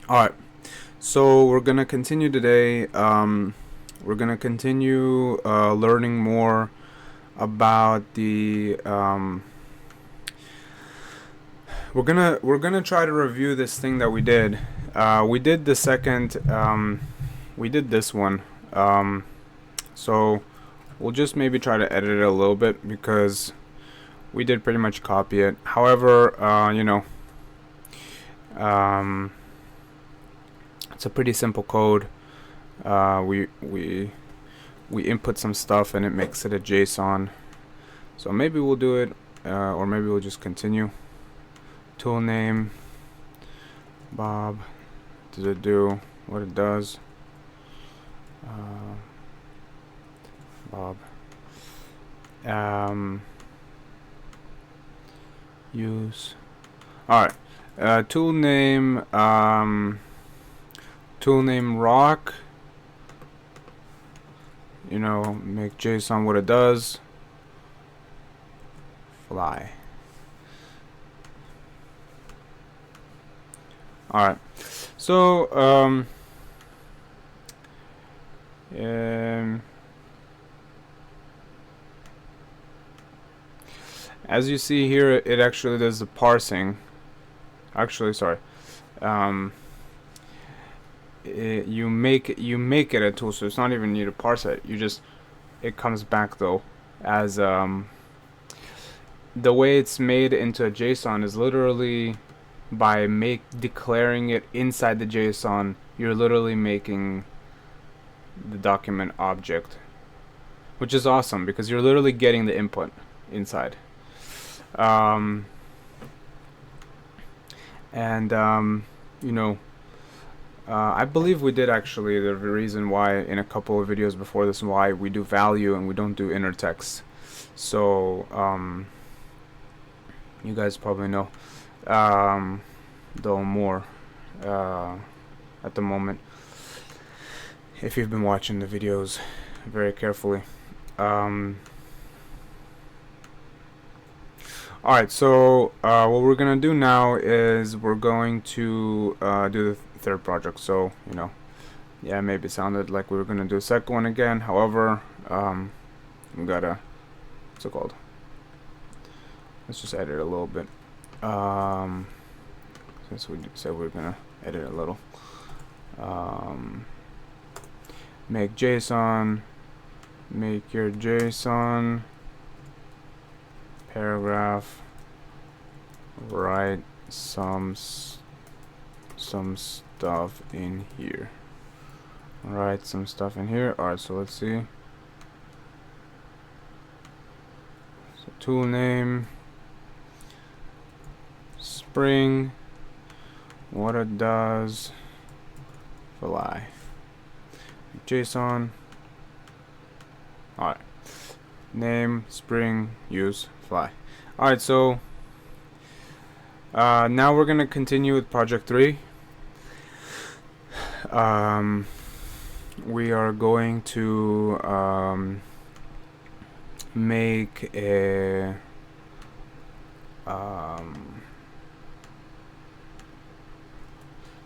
Alright, so we're gonna continue today. We're gonna continue learning more about the. We're gonna try to review this thing that we did. We did the second. We did this one. So we'll just maybe try to edit it a little bit because we did pretty much copy it. However, it's a pretty simple code. We input some stuff and it makes it a JSON. So maybe we'll do it, or maybe we'll just continue. Tool name, Bob. Does it do what it does? Bob. Use. All right. Tool name. Tool name rock. Make JSON what it does. Fly. Alright, so as you see here, it actually does the parsing. Actually, sorry. You make it a tool, so it's not even need to parse it. It comes back though as the way it's made into a JSON is literally by declaring it inside the JSON. You're literally making the document object, which is awesome because you're literally getting the input inside. I believe we did actually the reason why in a couple of videos before this why we do value and we don't do inner text. So you guys probably know. Though more at the moment if you've been watching the videos very carefully. Alright, so what we're gonna do now is we're going to do the third project. So yeah, maybe it sounded like we were gonna do a second one again. However, we gotta, what's it called, let's just edit it a little bit. Since we said we're gonna edit a little. Make JSON. Make your JSON paragraph. Write some stuff in here. Write some stuff in here. Alright, so let's see. So tool name. Spring. What it does. Fly. JSON. Alright. Name, spring, use, fly. Alright, so now we're gonna continue with project 3. We are going to make a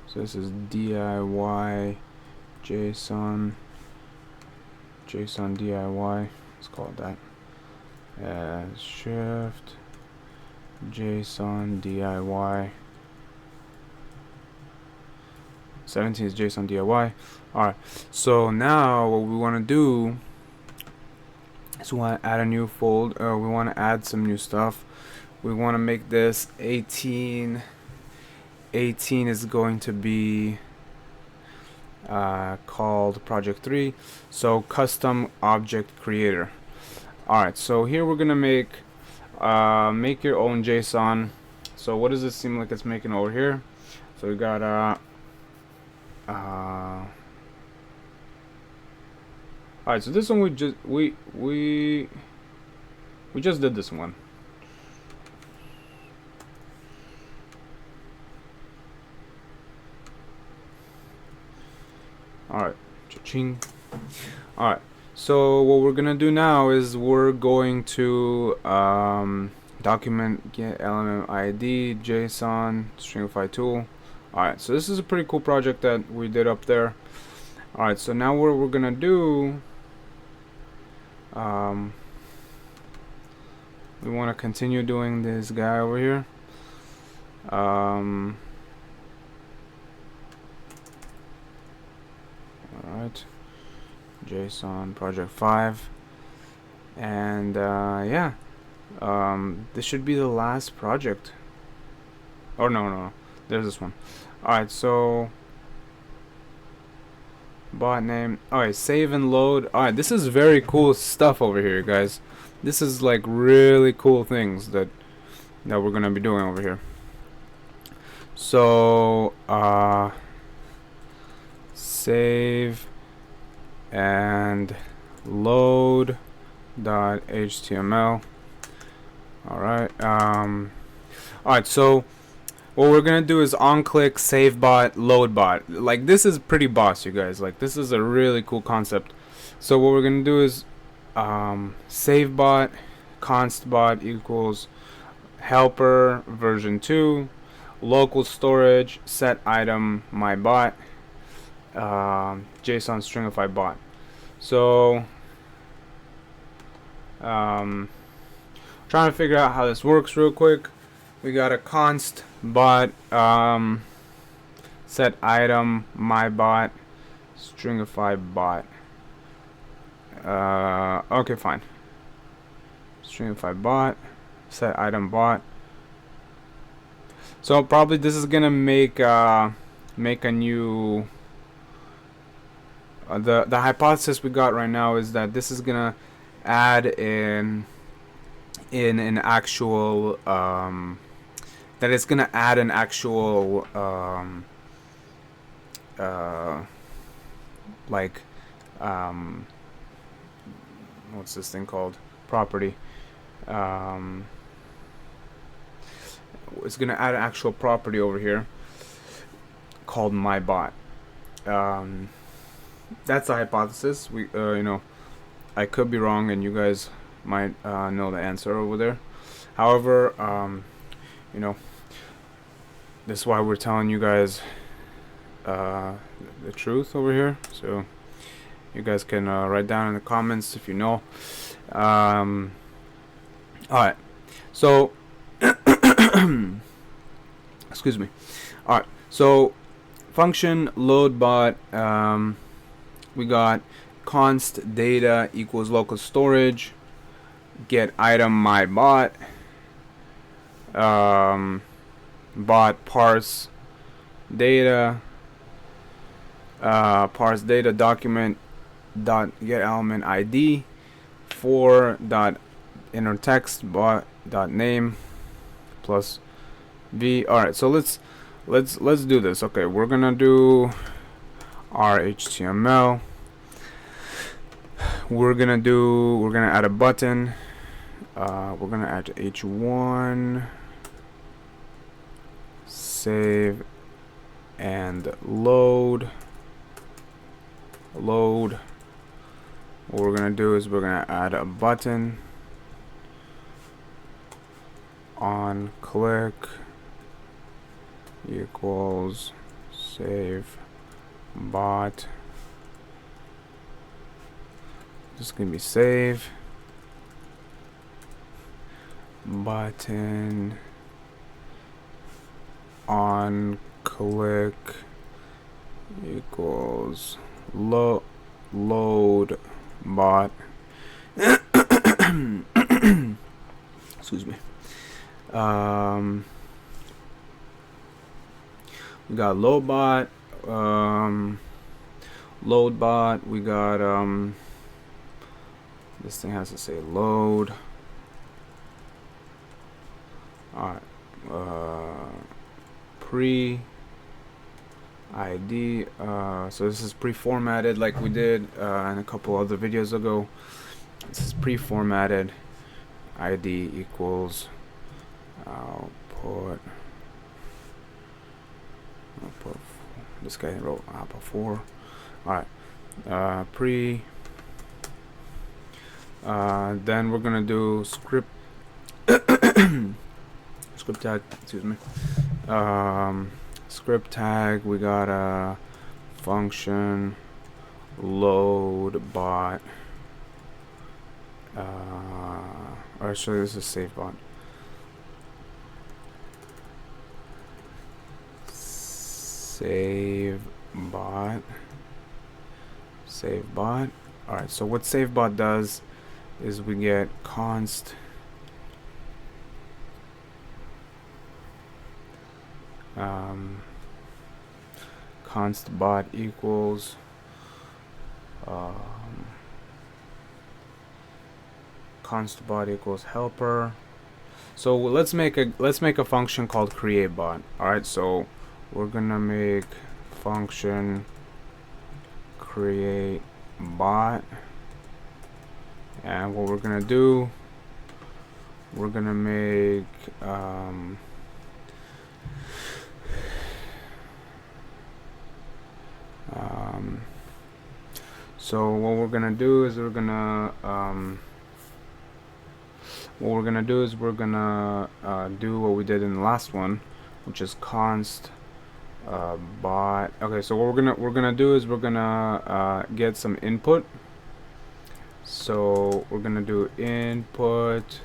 so this is DIY JSON DIY, let's call it that. Shift JSON DIY. 17 is JSON DIY. Alright, so now what we want to do is we want to add a new folder. We want to add some new stuff. We want to make this 18. 18 is going to be called project 3. So custom object creator. Alright, so here we're gonna make your own JSON. So what does it seem like it's making over here? So we got alright, so this one we just did this one. Alright, cha-ching. Alright, so what we're gonna do now is we're going to document get element ID JSON stringify tool. Alright, so this is a pretty cool project that we did up there. Alright, so now what we're gonna do, we want to continue doing this guy over here. Alright, JSON project 5, and yeah, this should be the last project. Oh no, there's this one. Alright, so bot name. Alright, save and load. Alright, this is very cool stuff over here, guys. This is like really cool things that we're gonna be doing over here. So save and load .html. Alright, alright, so what we're gonna do is on click save bot load bot. Like, this is pretty boss, you guys. Like, this is a really cool concept. So what we're gonna do is save bot const bot equals helper version 2 local storage set item my bot JSON stringify bot. So trying to figure out how this works real quick. We got a const bot set item my bot stringify bot. Okay, fine. Stringify bot set item bot. So probably this is gonna make a new the hypothesis we got right now is that this is gonna add in an actual that it's gonna add an actual like what's this thing called, property. It's gonna add an actual property over here called my bot. That's a hypothesis. We you know, I could be wrong and you guys might know the answer over there. However, you know, this is why we're telling you guys the truth over here, so you guys can write down in the comments if you know. Alright, so excuse me. Alright, so function load bot, we got const data equals local storage get item my bot, bot parse data, parse data document dot get element ID for dot inner text bot dot name plus v. All right, so let's do this. Okay, we're gonna do our HTML. We're gonna add a button. We're gonna add h1 save and load. What we're gonna do is we're gonna add a button on click equals save bot. This is gonna be save button on click equals load bot. Excuse me. We got load bot, load bot. We got this thing has to say load. All right, pre ID. So this is pre-formatted like we did in a couple other videos ago. This is pre-formatted. ID equals output. This guy wrote output 4. All right, pre. Then we're gonna do script script tag. Excuse me. script tag, we got a function load bot. Or actually, this is save bot. Save bot. Save bot. Alright, so what save bot does is we get const const bot equals const bot equals helper. So let's make a function called create bot. Alright, so we're gonna make function create bot, and what we're gonna do, we're gonna make so what we're gonna do is we're gonna do what we did in the last one, which is const bot. Okay, so what we're gonna do is we're gonna get some input. So we're gonna do input.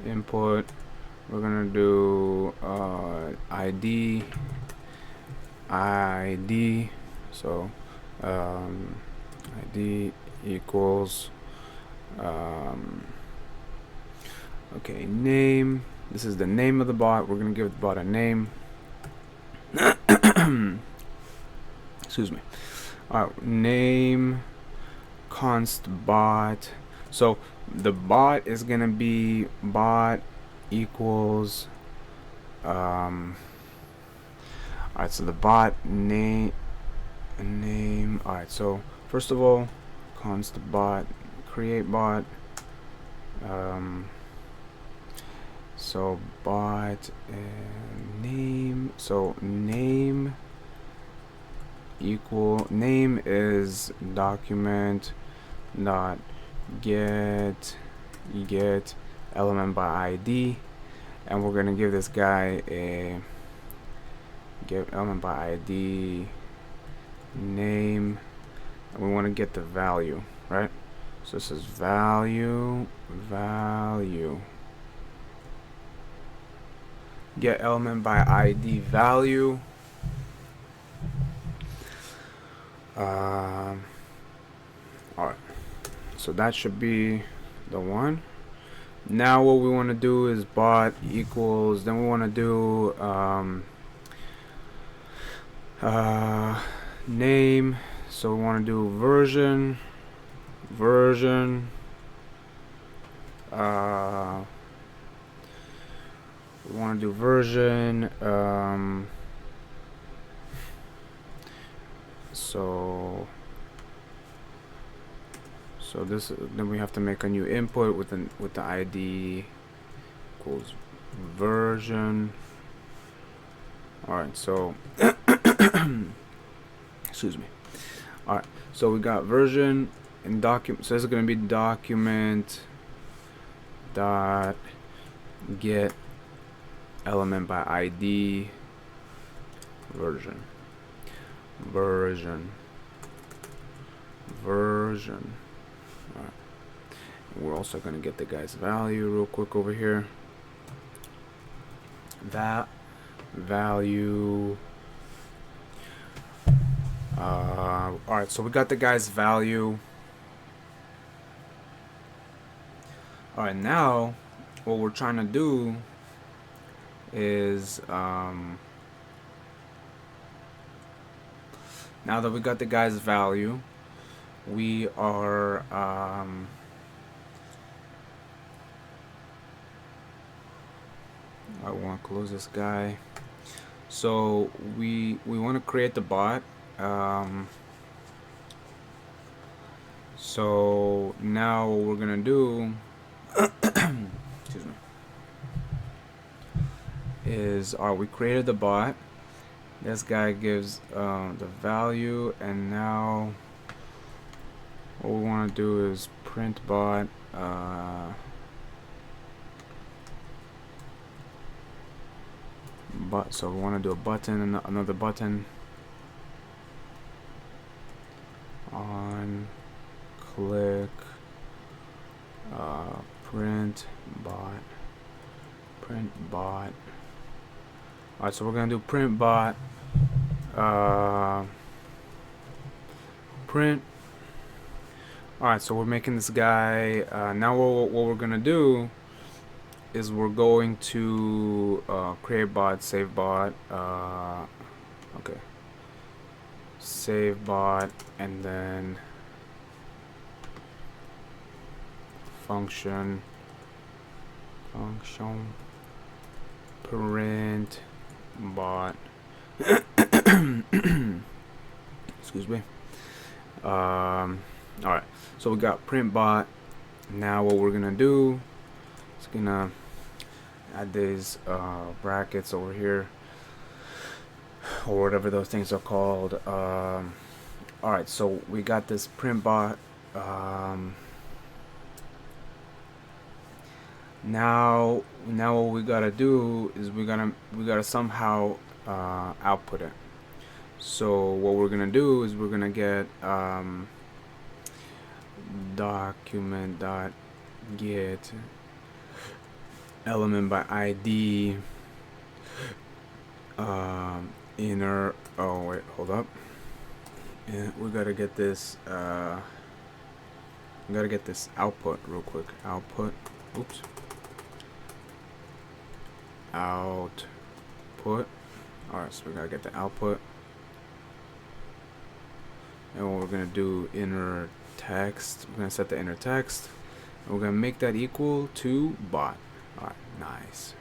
We're gonna do ID. So ID equals okay, name. This is the name of the bot. We're gonna give the bot a name. Excuse me. Name const bot. So the bot is gonna be bot equals alright, so the bot name. Alright, so first of all, const bot create bot. So bot and name. So name is document dot get element by ID, and we're gonna give this guy a get element by ID name, and we want to get the value, right? So this is value get element by ID value. Alright, so that should be the one. Now what we want to do is bot equals, then we want to do name. So we want to do version we want to do version so this, then we have to make a new input with the ID equals version. Alright, so excuse me. Alright, so we got version and document. So this is going to be document dot get element by ID version. Alright. We're also going to get the guy's value real quick over here. That value. Alright, so we got the guy's value. Alright, now what we're trying to do is now that we got the guy's value, we are I want to close this guy. So we want to create the bot. So now what we're gonna do excuse me, is we created the bot. This guy gives the value, and now what we want to do is print bot but so we want to do a button, another button on click print bot. Alright, so we're gonna do print bot print. Alright, so we're making this guy. Now what we're gonna do is we're going to create bot, save bot, okay, save bot, and then function print bot. Excuse me. Alright, so we got print bot. Now what we're gonna do is gonna add these brackets over here, or whatever those things are called. Alright, so we got this print bot. Now what we gotta do is we gotta somehow output it. So what we're gonna do is we're gonna get document.get element by ID inner. Oh wait, hold up. And we gotta get this. We gotta get this output real quick. Output. Oops. Output. Alright, so we gotta get the output. And what we're gonna do, inner text. We're gonna set the inner text. And we're gonna make that equal to bot. Alright, nice.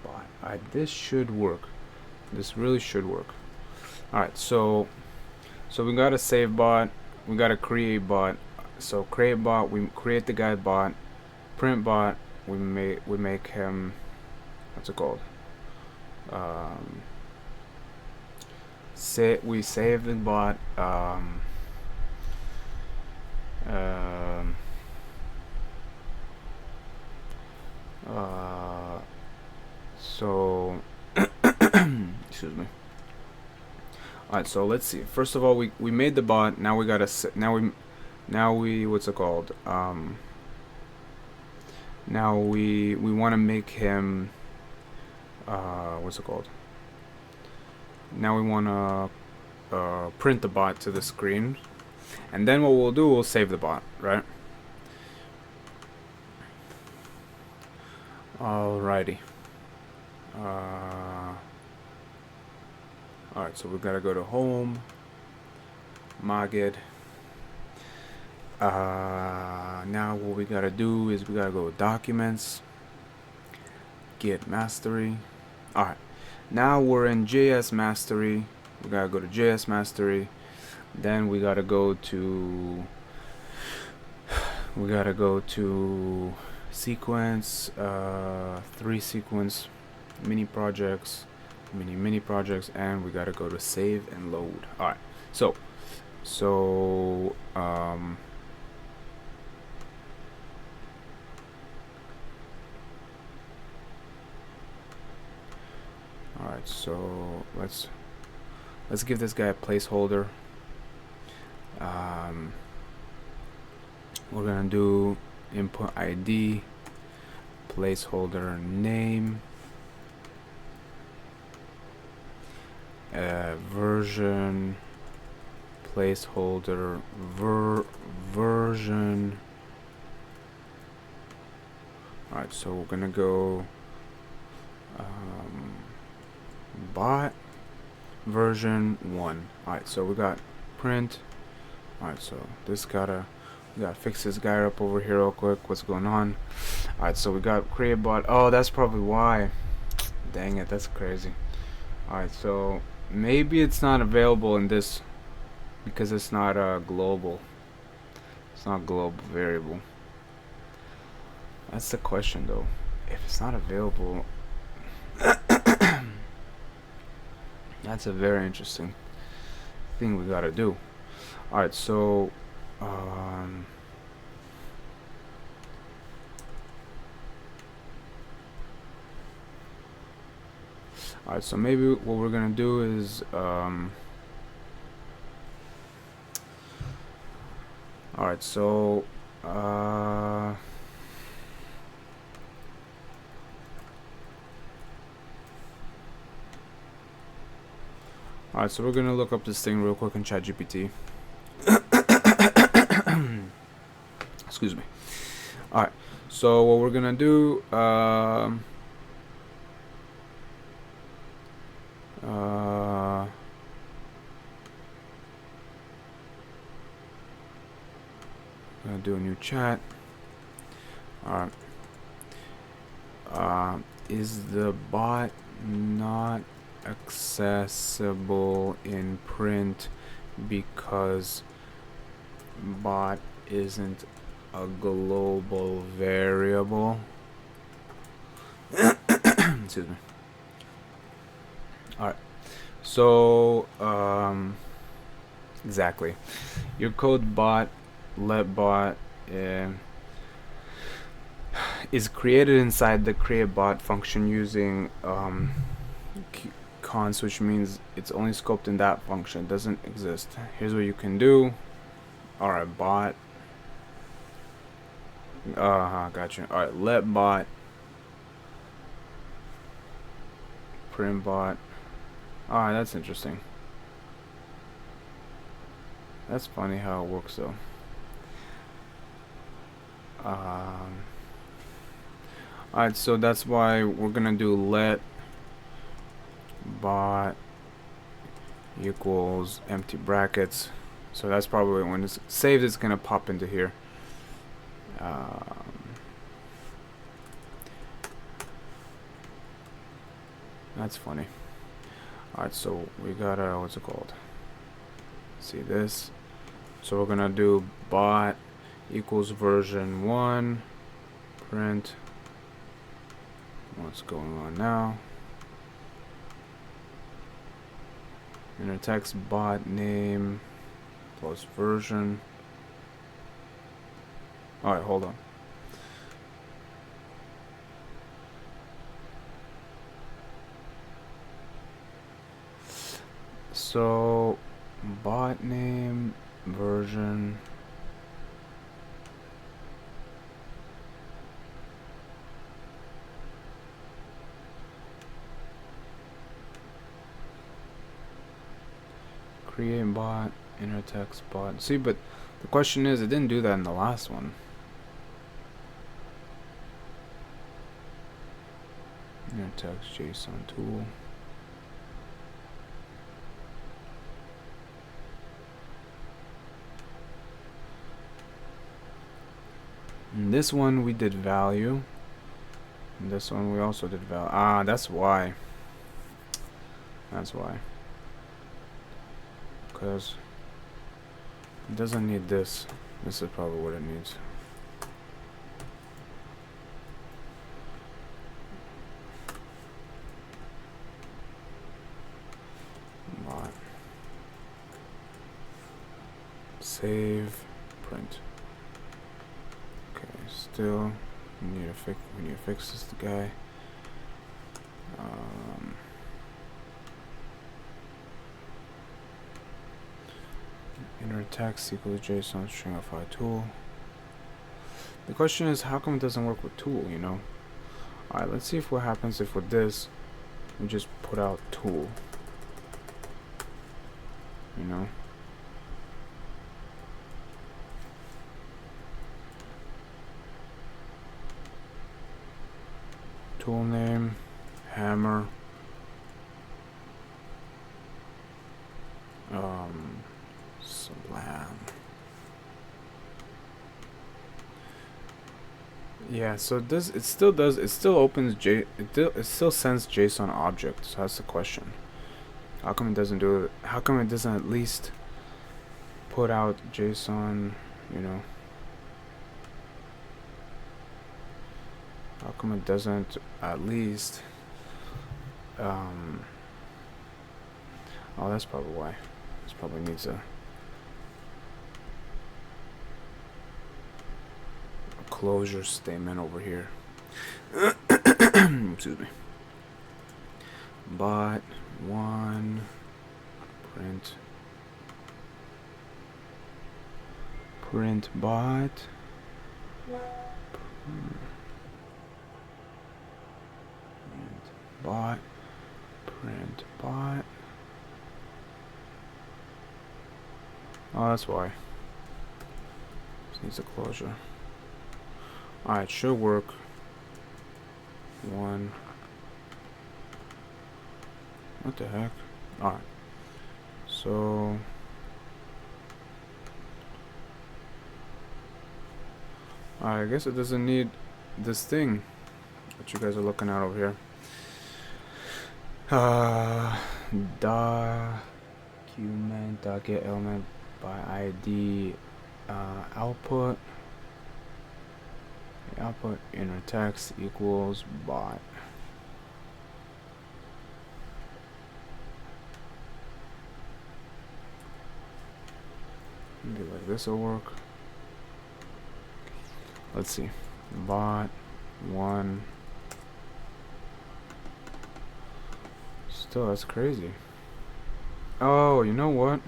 Bot. Alright, this should work. This really should work. Alright, so we gotta save bot. We gotta create bot. So create bot. We create the guy bot. Print bot. We make him. What's it called? We save the bot. So excuse me. Alright, so let's see. First of all, we made the bot. Now we gotta now we what's it called? Now we want to make him what's it called? Now we want to print the bot to the screen, and then what we'll do, we'll save the bot, right? Alrighty. Alright, so we gotta go to home, Magid. Now what we gotta do is we gotta go to documents, get mastery. Alright, now we're in JS mastery. We gotta go to JS mastery. Then we gotta go to sequence, 3 sequence, mini projects, mini projects, and we gotta go to save and load. Alright, so alright, so let's give this guy a placeholder. We're gonna do input ID, placeholder name, version, placeholder version. Alright, so we're gonna go bot version 1. Alright, so we got print. Alright, so we gotta fix this guy up over here real quick. What's going on? Alright, so we got create bot. Oh, that's probably why. Dang it, that's crazy. Alright, so maybe it's not available in this because it's not global. It's not global variable. That's the question though. If it's not available, that's a very interesting thing we gotta do. Alright, so Alright, so maybe what we're gonna do is alright, so alright, so we're gonna look up this thing real quick in ChatGPT. Excuse me. Alright, so what we're gonna do, gonna do a new chat. Alright. Is the bot not accessible in print because bot isn't a global variable? Excuse me. Alright, so exactly, your code bot, let bot is created inside the create bot function using const, which means it's only scoped in that function. It doesn't exist. Here's what you can do. Alright, bot. Gotcha. Alright, let bot print bot. Alright, that's interesting. That's funny how it works though. Alright, so that's why we're gonna do let bot equals empty brackets. So that's probably when it's saved, it's gonna pop into here. That's funny. Alright, so we got what's it called? See this? So we're gonna do bot equals version 1 print what's going on now. Inner text bot name plus version. Alright, hold on. So bot name version create bot inner text bot. See, but the question is, it didn't do that in the last one. Inner text JSON tool. In this one we did value. In this one we also did value. Ah, that's why. That's why. Because it doesn't need this. This is probably what it needs. Bot. Save. Print. Still, we need to fix this guy. Inner text equals JSON stringify tool. The question is, how come it doesn't work with tool? You know. All right, let's see if what happens if with this we just put out tool. You know. Tool name, hammer, slam. Yeah, so it still opens it still sends JSON object. So that's the question. How come it doesn't do it? How come it doesn't at least put out JSON, you know? How come it doesn't at least oh, that's probably why. This probably needs a closure statement over here. Excuse me. bot 1 print bot print bot. Oh, that's why. This needs a closure. Alright, should work. 1. What the heck? Alright. So I guess it doesn't need this thing that you guys are looking at over here. Document.get element by ID output inner text equals bot. Maybe like this will work. Let's see. Bot 1. Still, that's crazy. Oh, you know what?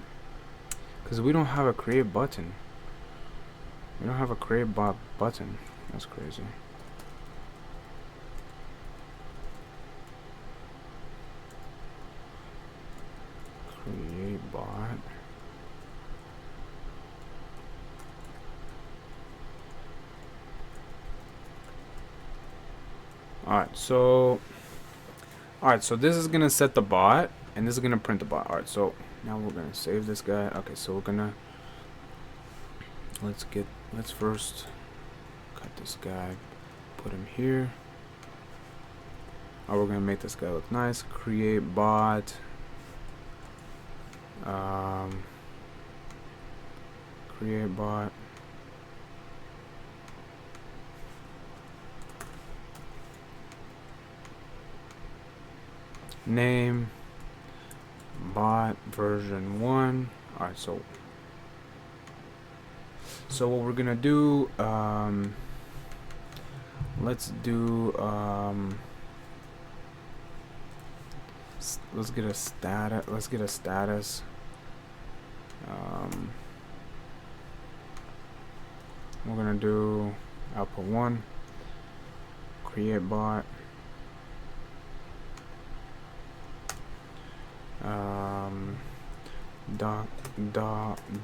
Because we don't have a create button. We don't have a create bot button. That's crazy. Create bot. Alright, so this is gonna set the bot, and this is gonna print the bot. Alright, so now we're gonna save this guy. Okay, so we're gonna let's first cut this guy, put him here. We're gonna make this guy look nice. Create bot. Create bot. Name bot version 1. Alright, so what we're gonna do, let's do let's get a status. We're gonna do output 1, create bot,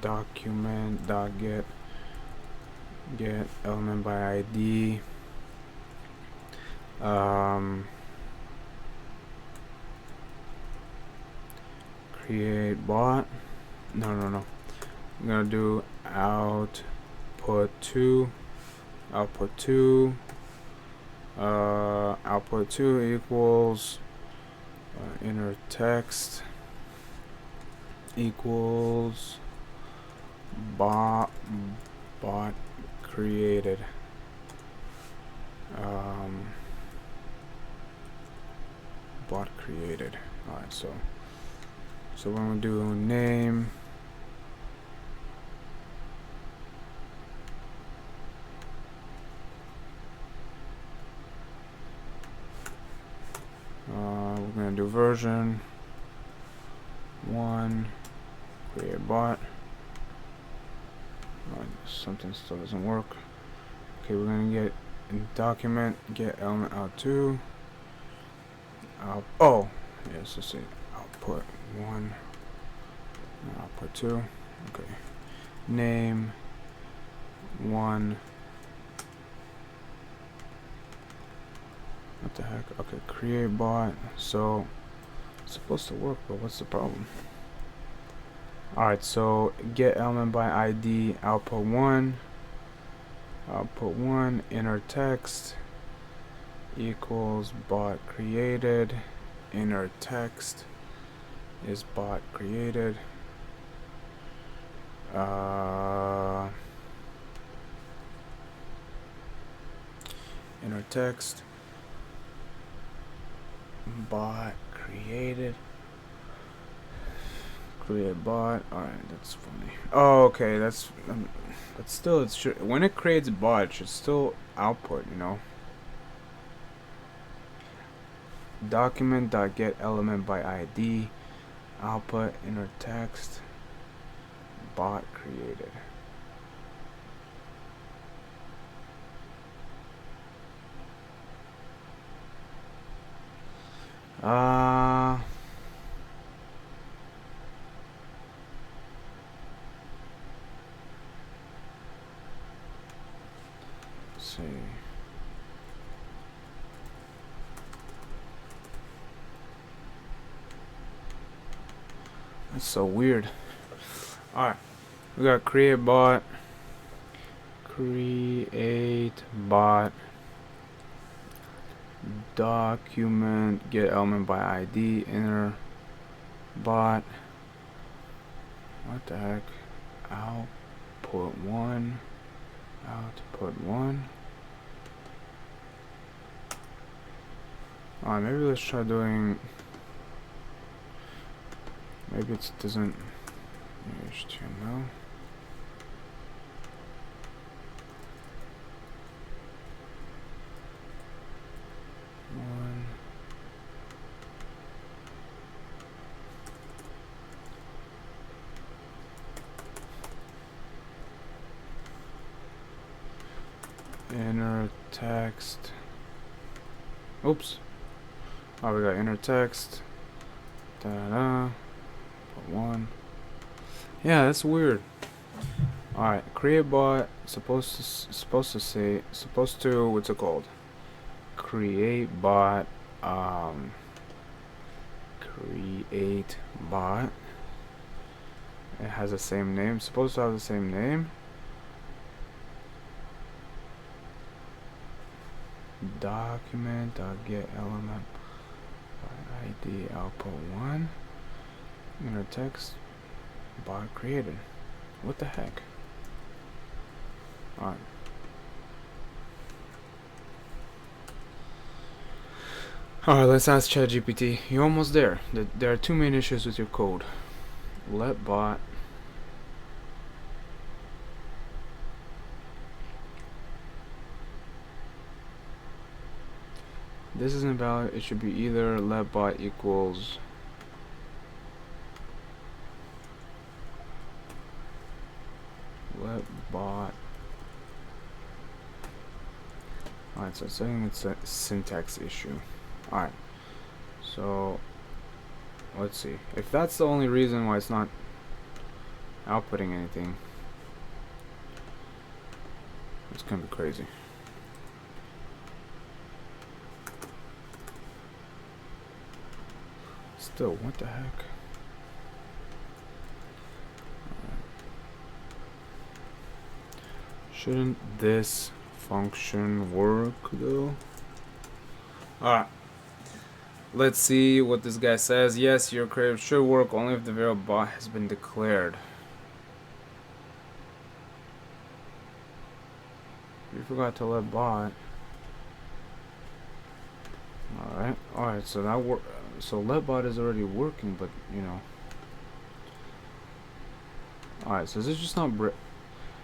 document dot get element by ID, create bot. No, I'm gonna do output 2 equals inner text equals bot created. Bot created. Alright, so we're gonna do name we're gonna do version 1, create bot. Something still doesn't work. Okay, we're gonna get in document get element out 2. Oh, yes, let's see. Output 1, output 2. Okay, name 1. What the heck? Okay, create bot. So it's supposed to work, but what's the problem? Alright, so get element by ID output 1 inner text equals bot created. Inner text is bot created. Inner text bot created. Create bot. Alright, that's funny. Oh, okay, that's but still, it should, when it creates bot, it should still output, you know. document dot get element by ID, output inner text, bot created. Let's see. That's so weird. Alright, we got create bot, document get element by ID, inner bot. What the heck? Output one. Alright, maybe let's try doing. Maybe it doesn't. HTML. One. Inner text. Oops. Oh, we got inner text. Da-da. Put one. Yeah, that's weird. Alright, create bot supposed to what's it called? Create bot create bot. It has the same name. Supposed to have the same name. Document get element by ID output one. Inner text bot created. What the heck? Alright. Alright, let's ask ChatGPT. You're almost there. There are two main issues with your code. Let bot. This isn't valid. It should be either let bot equals let bot. Alright, so it's saying it's a syntax issue. Alright, so let's see. If that's the only reason why it's not outputting anything, it's gonna be crazy. Still, what the heck? Shouldn't this function work though? Alright. Let's see what this guy says. Yes, your creative should work only if the variable bot has been declared. You forgot to let bot. Alright, so that work. So let bot is already working, but you know. Alright, so is this just not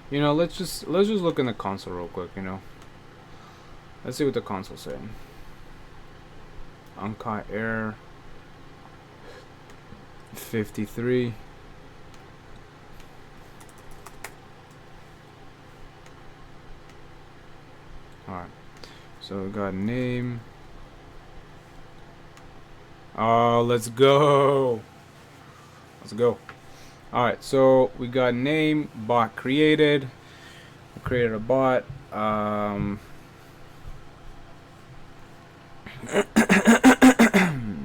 you know, let's just look in the console real quick, you know. Let's see what the console's saying. Uncaught error 53. Alright, so we got name. Oh, let's go. Alright, so we got name, bot created. We created a bot.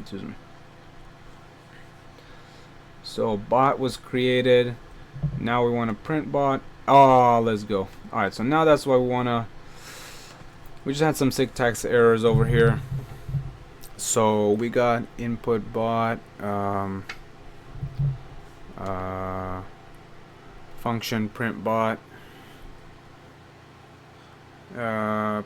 Excuse me. So bot was created. Now we want to print bot. Oh, let's go. Alright, so now that's what we want to. We just had some syntax errors over here. So we got input bot, function print bot, we got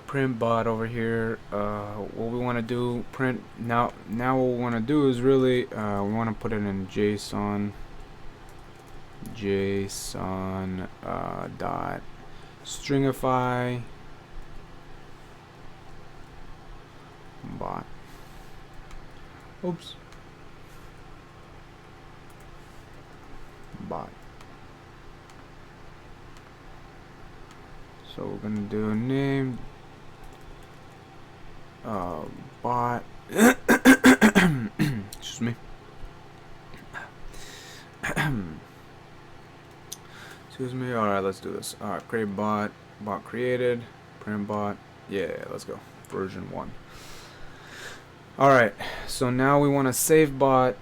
print bot over here. What we want to do, print now what we want to do is really we want to put it in JSON dot stringify bot. Oops. Bot. So we're gonna do a name bot. Excuse me. Excuse me. All right, let's do this. All right, create bot. Bot created. Print bot. Yeah, let's go. Version 1. All right. So now we want to save bot.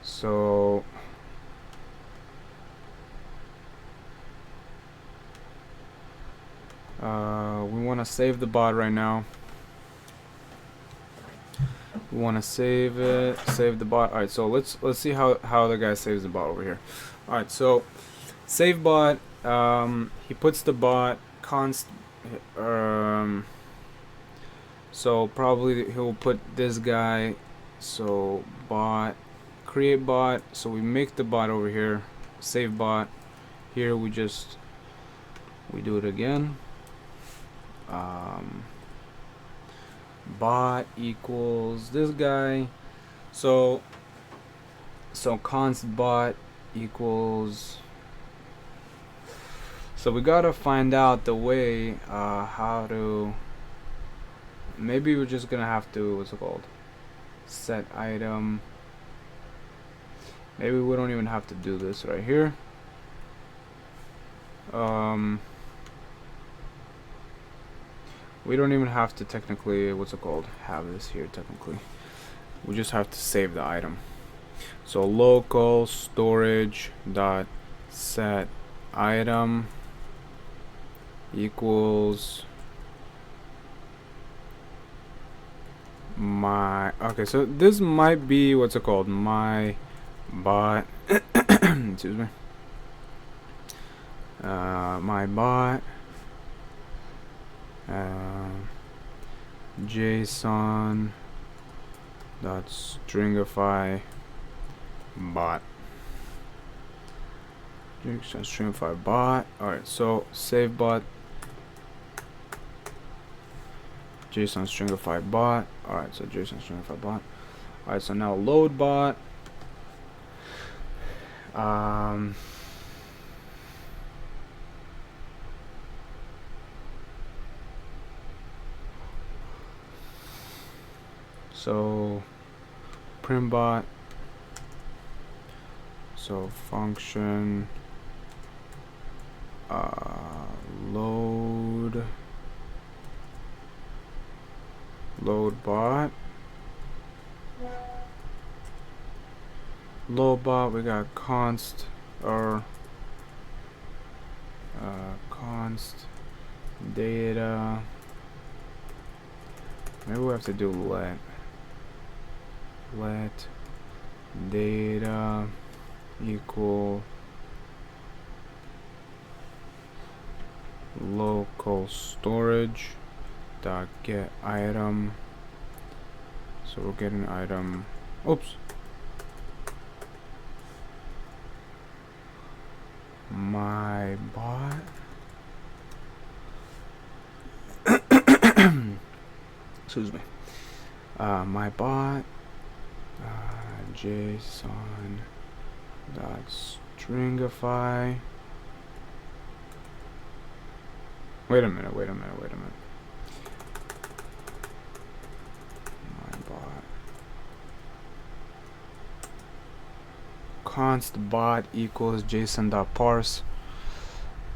So we want to save the bot right now. We want to save it, save the bot. All right, so let's see how the guy saves the bot over here. All right, so save bot. He puts the bot const. So probably he'll put this guy. So bot, create bot. So we make the bot over here. Save bot. Here we do it again. Bot equals this guy. So const bot equals. So we gotta find out the way how to. Maybe we're just gonna have to, what's it called? Set item. Maybe we don't even have to do this right here. We don't even have to technically, what's it called? Have this here technically. We just have to save the item. So local storage dot set item equals my. Okay, so this might be what's it called? My bot. Excuse me. My bot. JSON dot stringify bot. JSON stringify bot. Alright, so save bot. JSON stringify bot. Alright, so JSON stringify bot. Alright, so now load bot. So print bot. So function load bot. Load bot, we got const or const data. Maybe we have to do let data equal local storage dot get item. So we're getting item. Oops. My bot. Excuse me. My bot. JSON dot stringify. Wait a minute. My bot. Const bot equals JSON dot parse.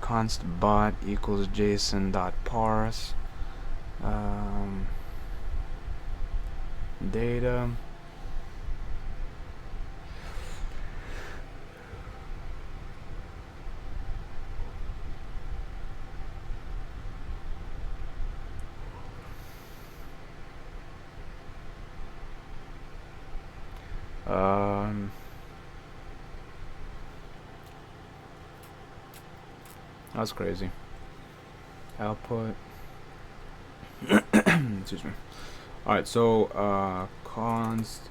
Const bot equals JSON dot parse. Data. That's crazy. Output. Excuse me. Alright, so const.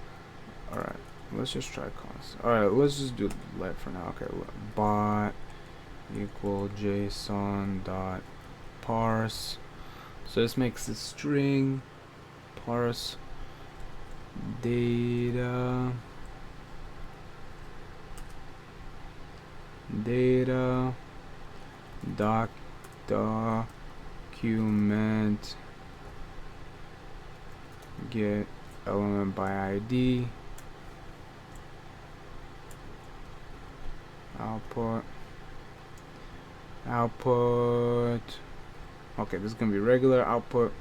Alright, let's just try const. Alright, let's just do let for now. Okay, bot equal JSON dot parse. So this makes a string parse data document get element by ID output. Okay, this is gonna be regular output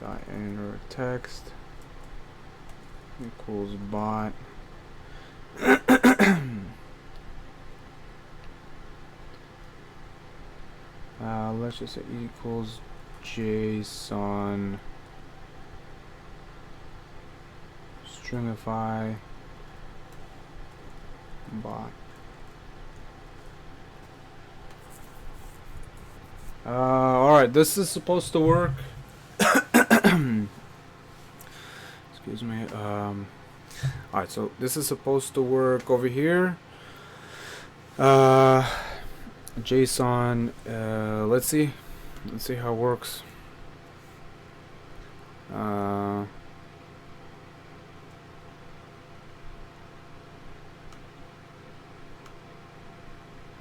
dot enter text equals bot. Let's just say equals JSON stringify bot. Alright, this is supposed to work. Excuse me. Alright, so this is supposed to work over here. JSON, let's see how it works.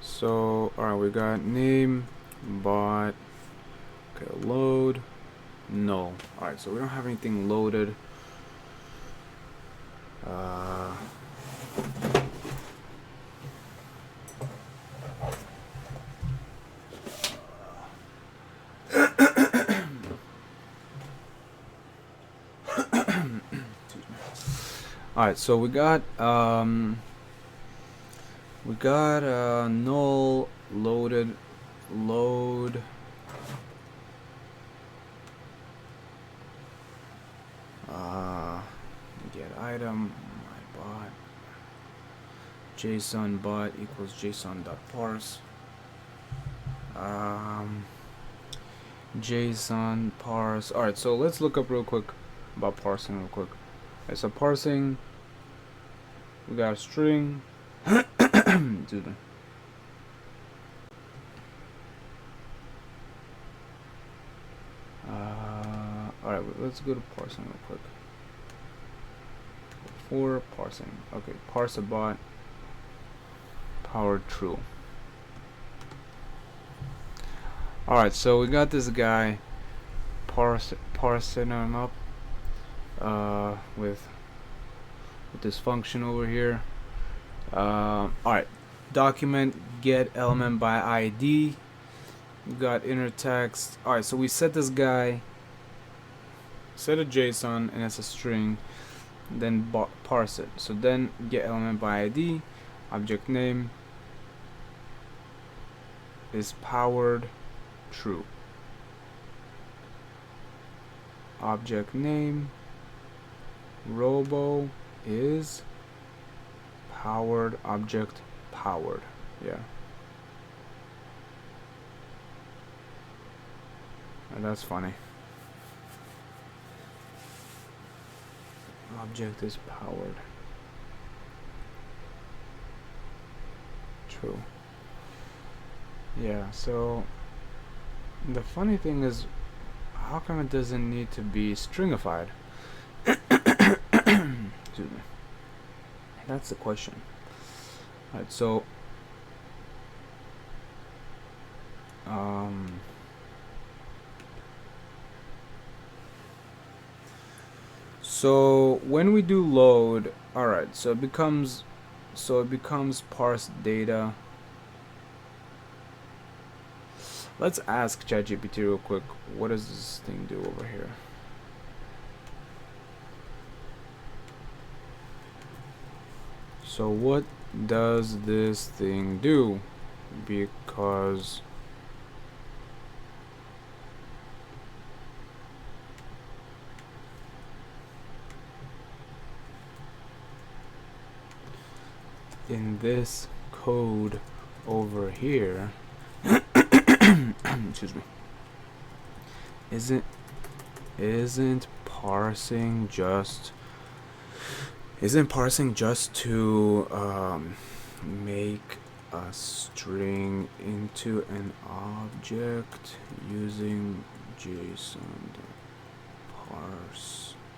So alright, we got name bot. Okay, load. No. Alright, so we don't have anything loaded. Alright, so we got null loaded load get item my bot JSON bot equals JSON dot parse JSON parse. Alright, so let's look up real quick about parsing real quick. Okay, so parsing, we got a string. Excuse me. Alright, let's go to parsing real quick. For parsing, okay, parse a bot powered true. Alright, so we got this guy parsing him up with this function over here. Alright, document get element by ID. We got inner text. Alright, so we set this guy, set a JSON, and it's a string, then parse it. So then get element by ID, object name is powered true. Object name robo is powered object powered. Yeah. And that's funny. Object is powered true. Yeah, so the funny thing is, how come it doesn't need to be stringified? Excuse me. That's the question. Alright, so so when we do load, alright, so it becomes parse data. Let's ask ChatGPT real quick, what does this thing do over here? So what does this thing do? Because in this code over here, excuse me, isn't parsing just to make a string into an object using JSON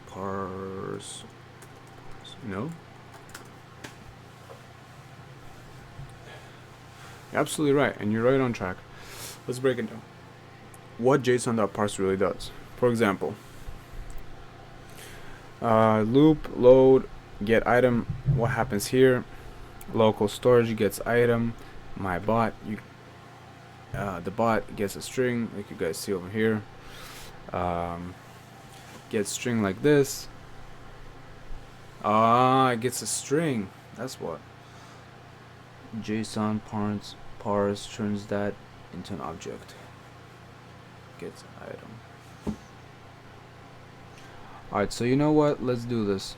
parse. No? You're absolutely right, and you're right on track. Let's break it down. What JSON.parse really does. For example, loop, load, get item. What happens here? Local storage gets item. My bot, the bot gets a string, like you guys see over here. Gets string like this. It gets a string. That's what. JSON parse turns that into an object. Gets item. Alright, so you know what? Let's do this.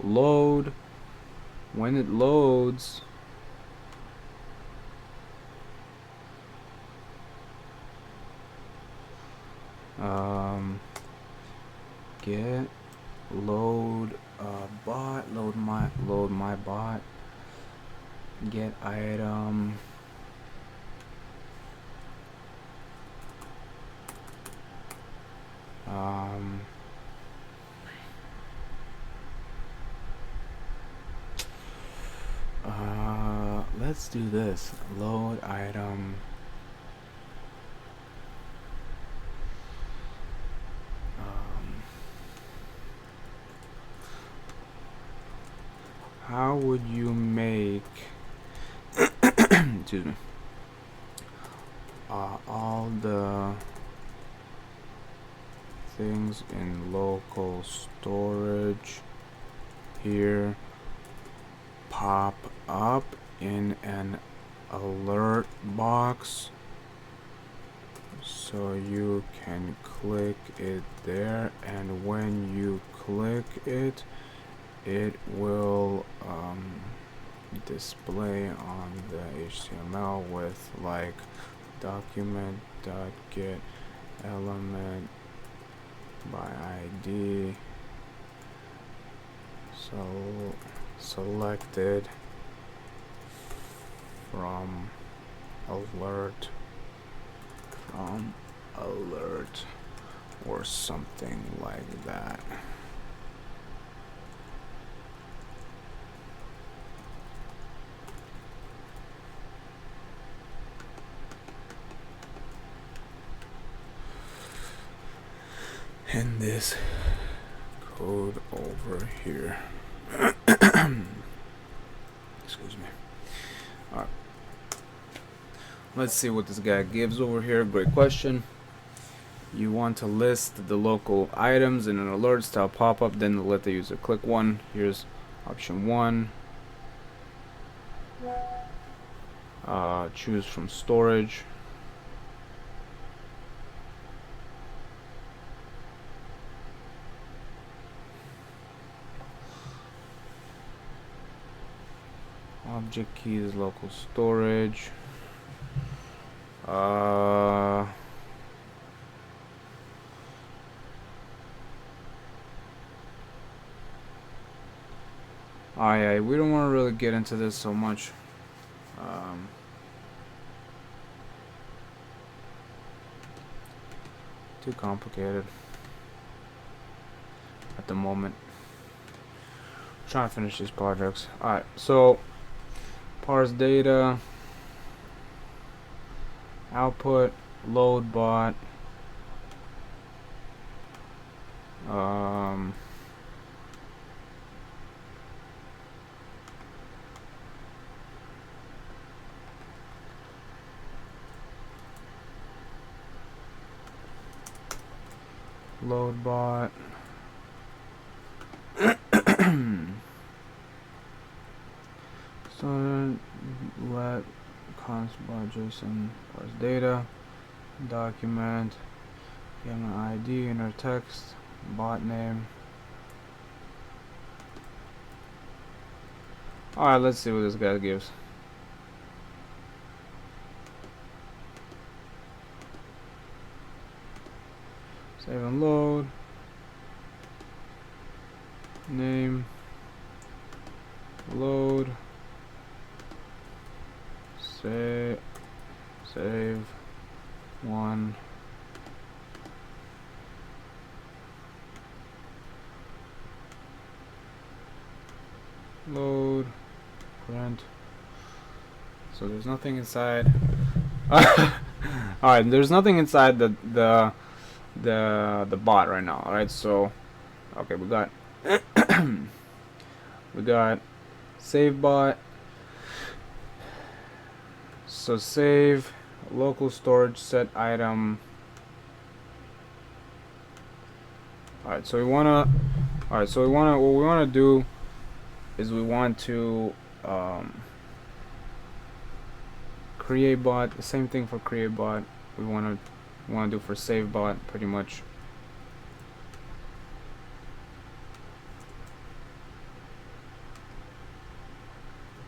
Load. When it loads, get load bot, load my bot, get item, let's do this. Load item. How would you make excuse me, all the things in local storage here pop up in an alert box so you can click it there, and when you click it, it will display on the HTML with like document.get element by ID, so selected from alert or something like that. And this code over here. Excuse me. Alright. Let's see what this guy gives over here. Great question. You want to list the local items in an alert style pop-up, then let the user click one. Here's option 1. Choose from storage. Object keys, local storage. We don't want to really get into this so much. Too complicated at the moment. Trying to finish these projects. Alright, so parse data, output, load bot, load bot. So let const bar JSON parse data, document, get an ID, inner text, bot name. Alright, let's see what this guy gives. Save and load. Name. Load. Save one. Load, print. So there's nothing inside. Alright, there's nothing inside the bot right now. Alright, so okay, we got we got save bot. So save local storage set item. Alright, so what we wanna do is we want to create bot. The same thing for create bot. We wanna do for save bot pretty much.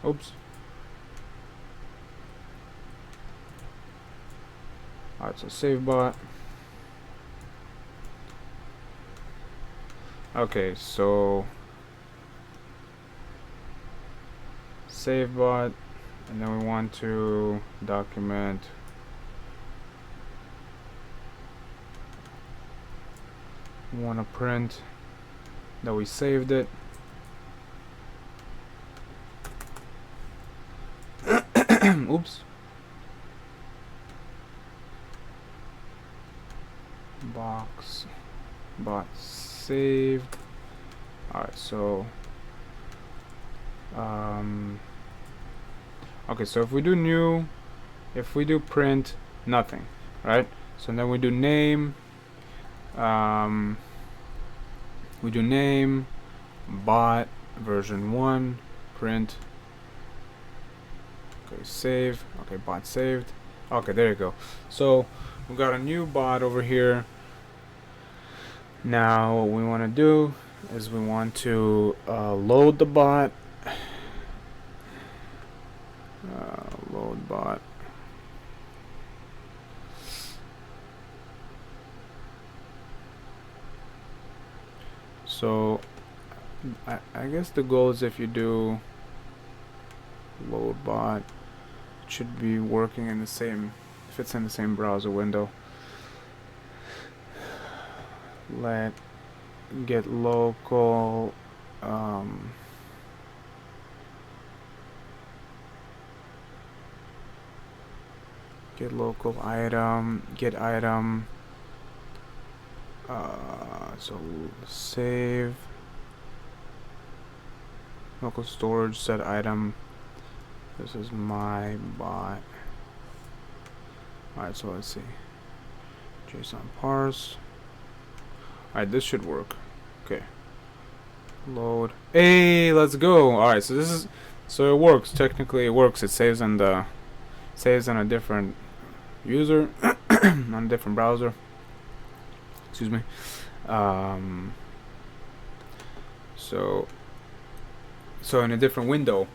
Oops. Alright, so save bot. Okay, so save bot, and then we want to document we want to print that we saved it. Oops. Box bot saved. Alright, so okay, so if we do print nothing, right? So then we do name, bot version 1 print. Okay, save. Okay, bot saved. Okay, there you go. So we got a new bot over here. Now what we want to do is we want to load the bot. Load bot. So I guess the goal is if you do load bot, it should be working in the same, if it's in the same browser window. Let get local get local item, get item, so save local storage set item. This is my bot. Alright, so let's see, JSON parse. Alright, this should work. Okay, load. Hey, let's go. Alright, so it works. Technically it works. It saves on a different user on a different browser, excuse me. So in a different window.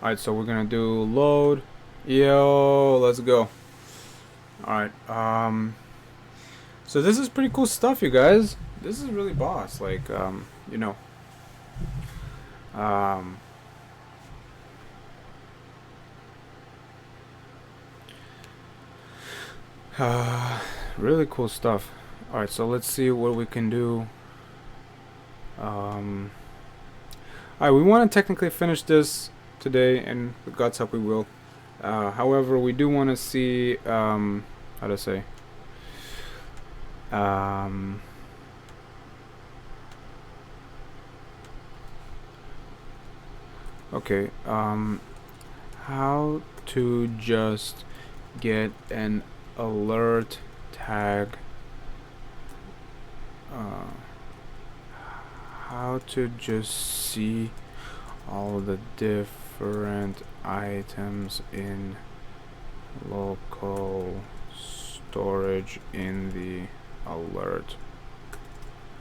Alright, so we're gonna do load. Yo, let's go. Alright, so this is pretty cool stuff, you guys. This is really boss, like, you know, really cool stuff. Alright, so let's see what we can do. Alright, we want to technically finish this today, and with God's help we will. However, we do want to see, how to say, okay, how to just get an alert tag, how to just see all the different items in local storage in the alert,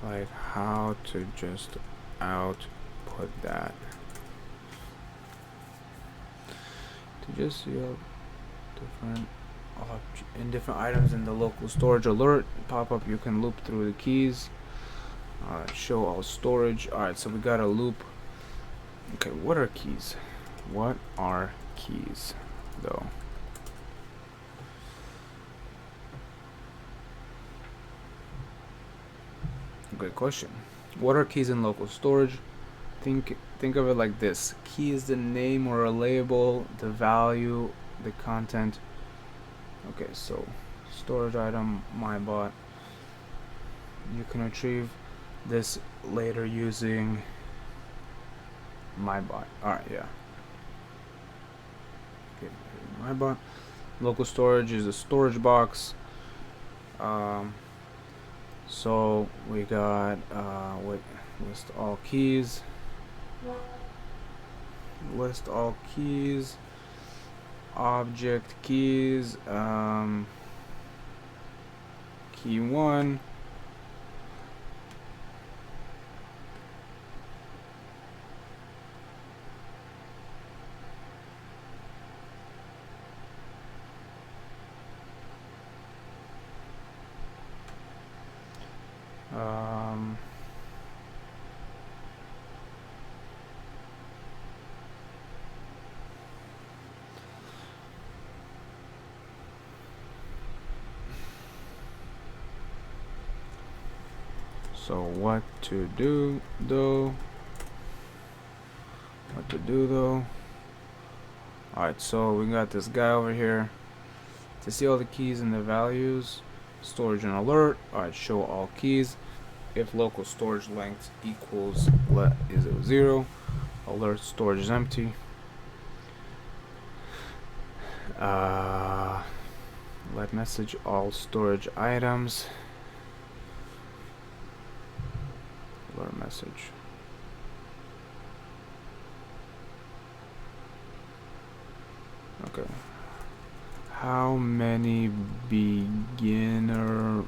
like how to just output that to just see all different items in the local storage alert pop up. You can loop through the keys. Alright, show all storage. Alright, so we got a loop. Okay, what are keys? What are keys though? Good question. What are keys in local storage? Think of it like this. Key is the name or a label, the value, the content. Okay, so storage item, my bot. You can retrieve this later using my bot. Alright, yeah. Okay, my bot. Local storage is a storage box. So we got list all keys. List all keys. Object keys. Key 1. So what to do though? Alright, so we got this guy over here. To see all the keys and the values, storage and alert. Alright, show all keys. If local storage length equals is it 0, alert storage is empty. Let message all storage items. Alert message. Okay. How many beginner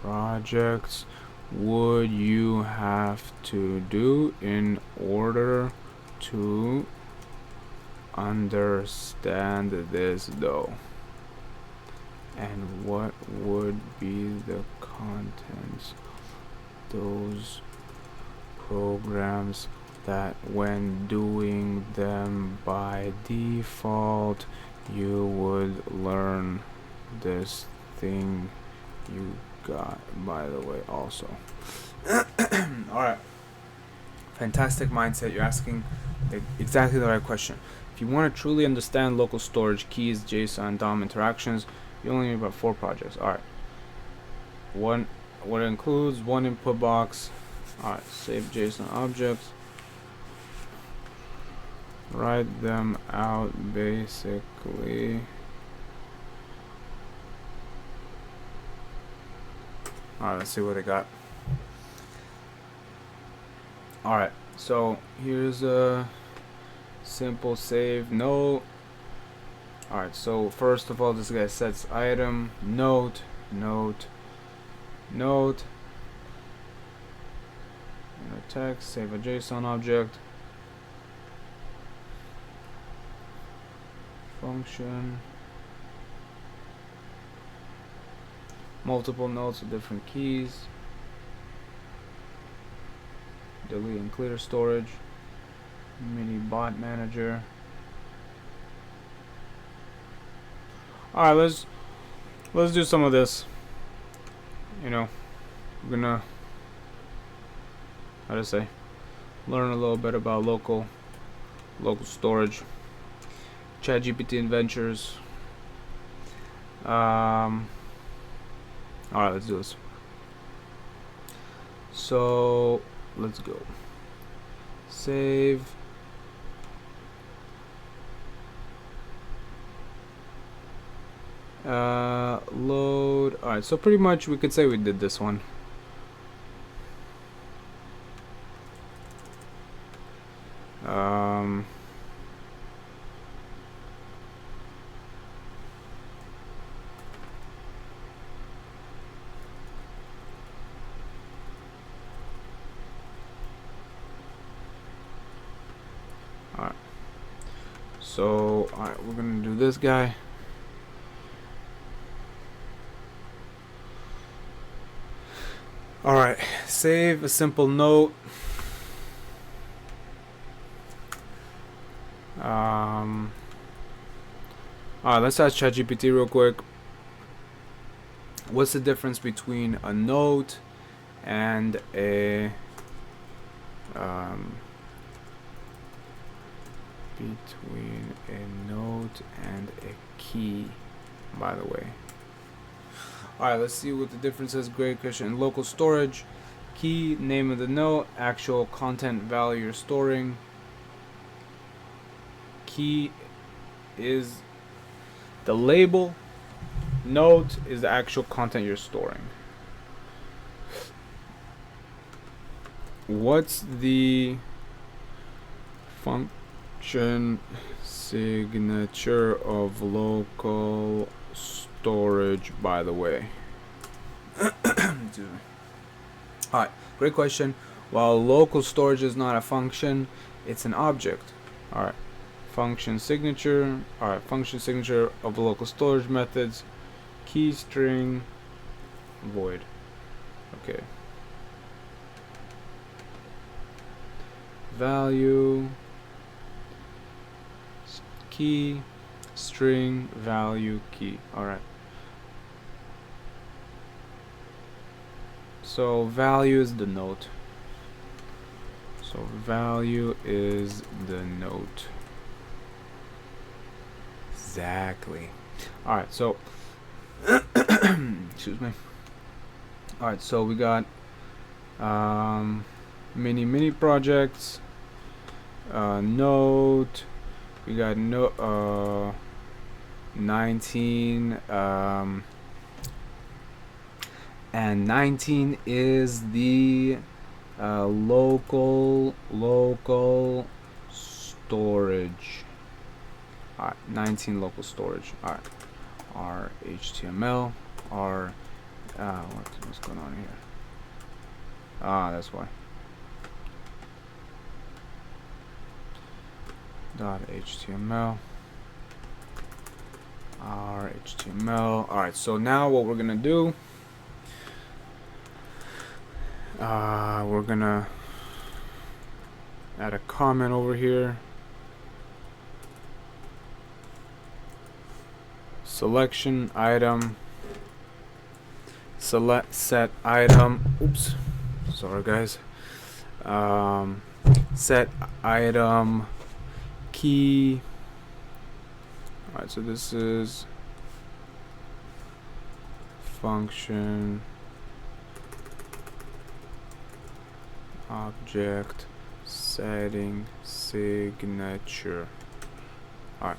projects would you have to do in order to understand this though? And what would be the contents those programs that when doing them by default you would learn this thing you got, by the way, also. Alright, fantastic mindset. You're asking exactly the right question. If you want to truly understand local storage, keys, JSON, DOM interactions, you only need about 4 projects. Alright, what includes 1 input box. Alright, save JSON objects, write them out basically. Alright, let's see what I got. Alright, so here's a simple save note. Alright, so first of all, this guy sets item, note, inner text, save a JSON object, function, multiple notes with different keys, delete and clear storage, mini bot manager. Alright, let's do some of this. You know, we're gonna, how to say, learn a little bit about local storage, ChatGPT adventures. Alright, let's do this. So let's go. Save. Load. Alright, so pretty much we could say we did this one. Alright. So, alright, we're gonna do this guy. Alright, save a simple note. Alright, let's ask ChatGPT real quick. What's the difference between a note and a between a note and a key, by the way? Alright, let's see what the difference is. Great question. Local storage, key, name of the note, actual content value you're storing. Key is the label, note is the actual content you're storing. What's the function signature of local storage, by the way? Alright, great question. While local storage is not a function, it's an object. Alright, function signature. Alright, function signature of local storage methods. Key string void. Okay. Value key string value key. Alright. So value is the note. So value is the note. Exactly. Alright, so excuse me. Alright, so we got mini projects, note, we got 19, and 19 is the local storage. Alright, 19 local storage. Alright, our HTML, our what's going on here? That's why. .html, our HTML. Alright, so now what we're gonna do, we're gonna add a comment over here. Selection item, select set item. Oops, sorry guys. Set item key. Alright, so this is function object setting signature. Alright,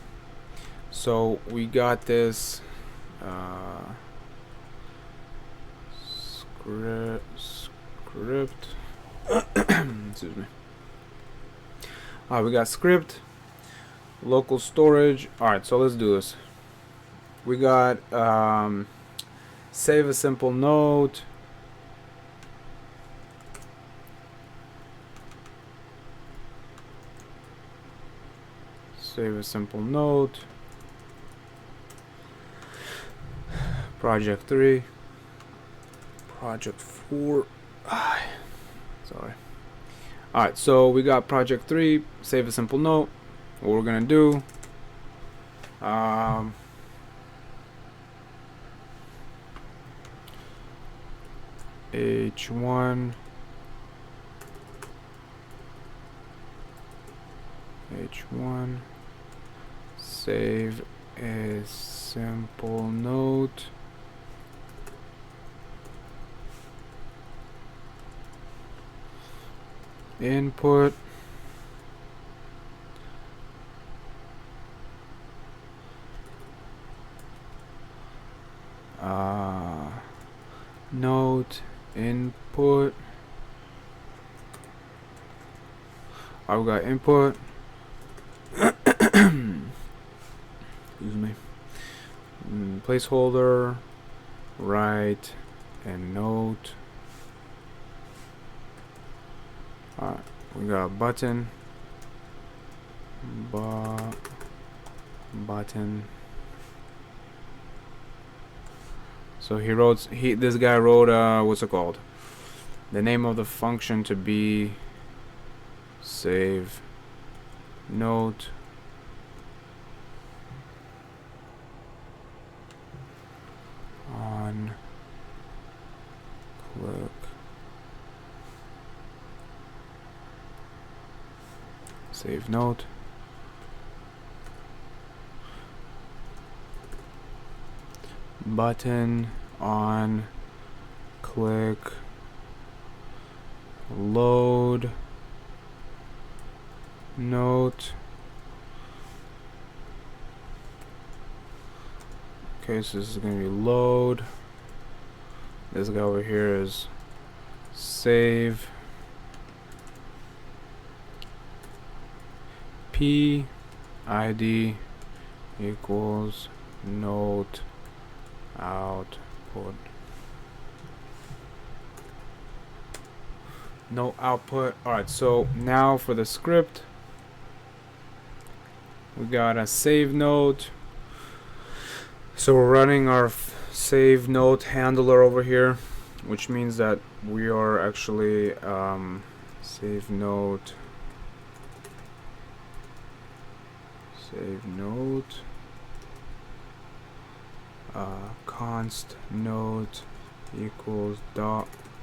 so we got this script excuse me. Alright, we got script, local storage. Alright, so let's do this. We got save a simple note, save a simple note, project 3, project 4. Sorry. Alright, so we got project 3, save a simple note. What we're gonna do, H1 save a simple note, input note input. I've got input excuse me, placeholder, write, and note. Alright, we got button, button. So this guy wrote what's it called? The name of the function to be save note on save note. Button on click load note. Okay, so this is going to be load. This guy over here is save PID equals note output. No output. Alright, so now for the script, we got a save note. So we're running our save note handler over here, which means that we are actually save note const note equals document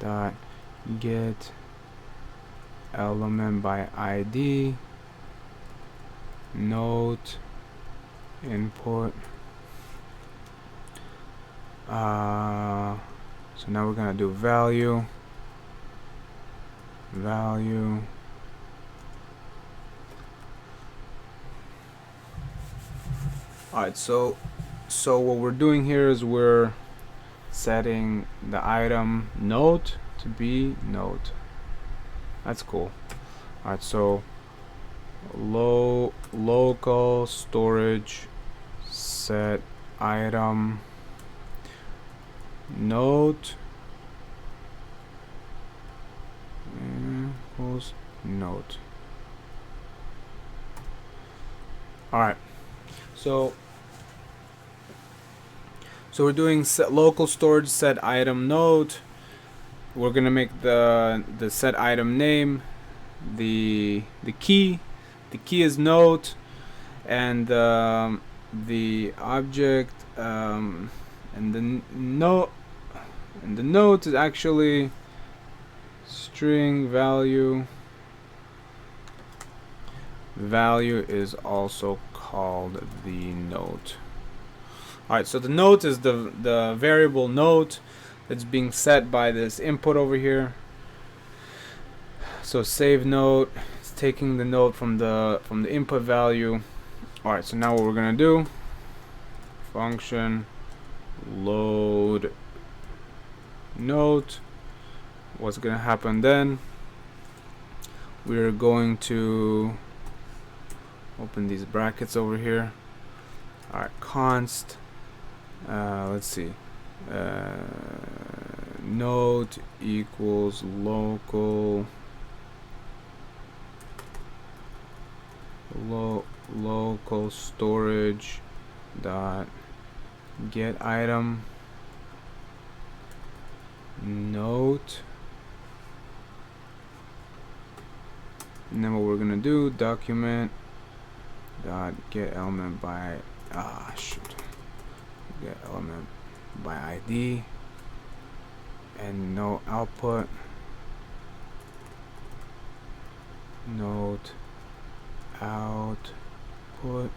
dot get element by ID note input. So now we're gonna do value. Alright, so what we're doing here is we're setting the item note to be note. That's cool. Alright, so local storage set item note equals note. Alright, so we're doing set local storage set item note. We're gonna make the set item name the key. The key is note, and the object and the note is actually string value. Value is also called the note. Alright, so the note is the variable note that's being set by this input over here. So save note, it's taking the note from the input value. Alright, so now what we're gonna do, function load note. What's gonna happen then, we're going to open these brackets over here. Alright, const let's see, note equals local storage dot get item note, and then what we're gonna do, document dot get element by get element by ID and no output note output,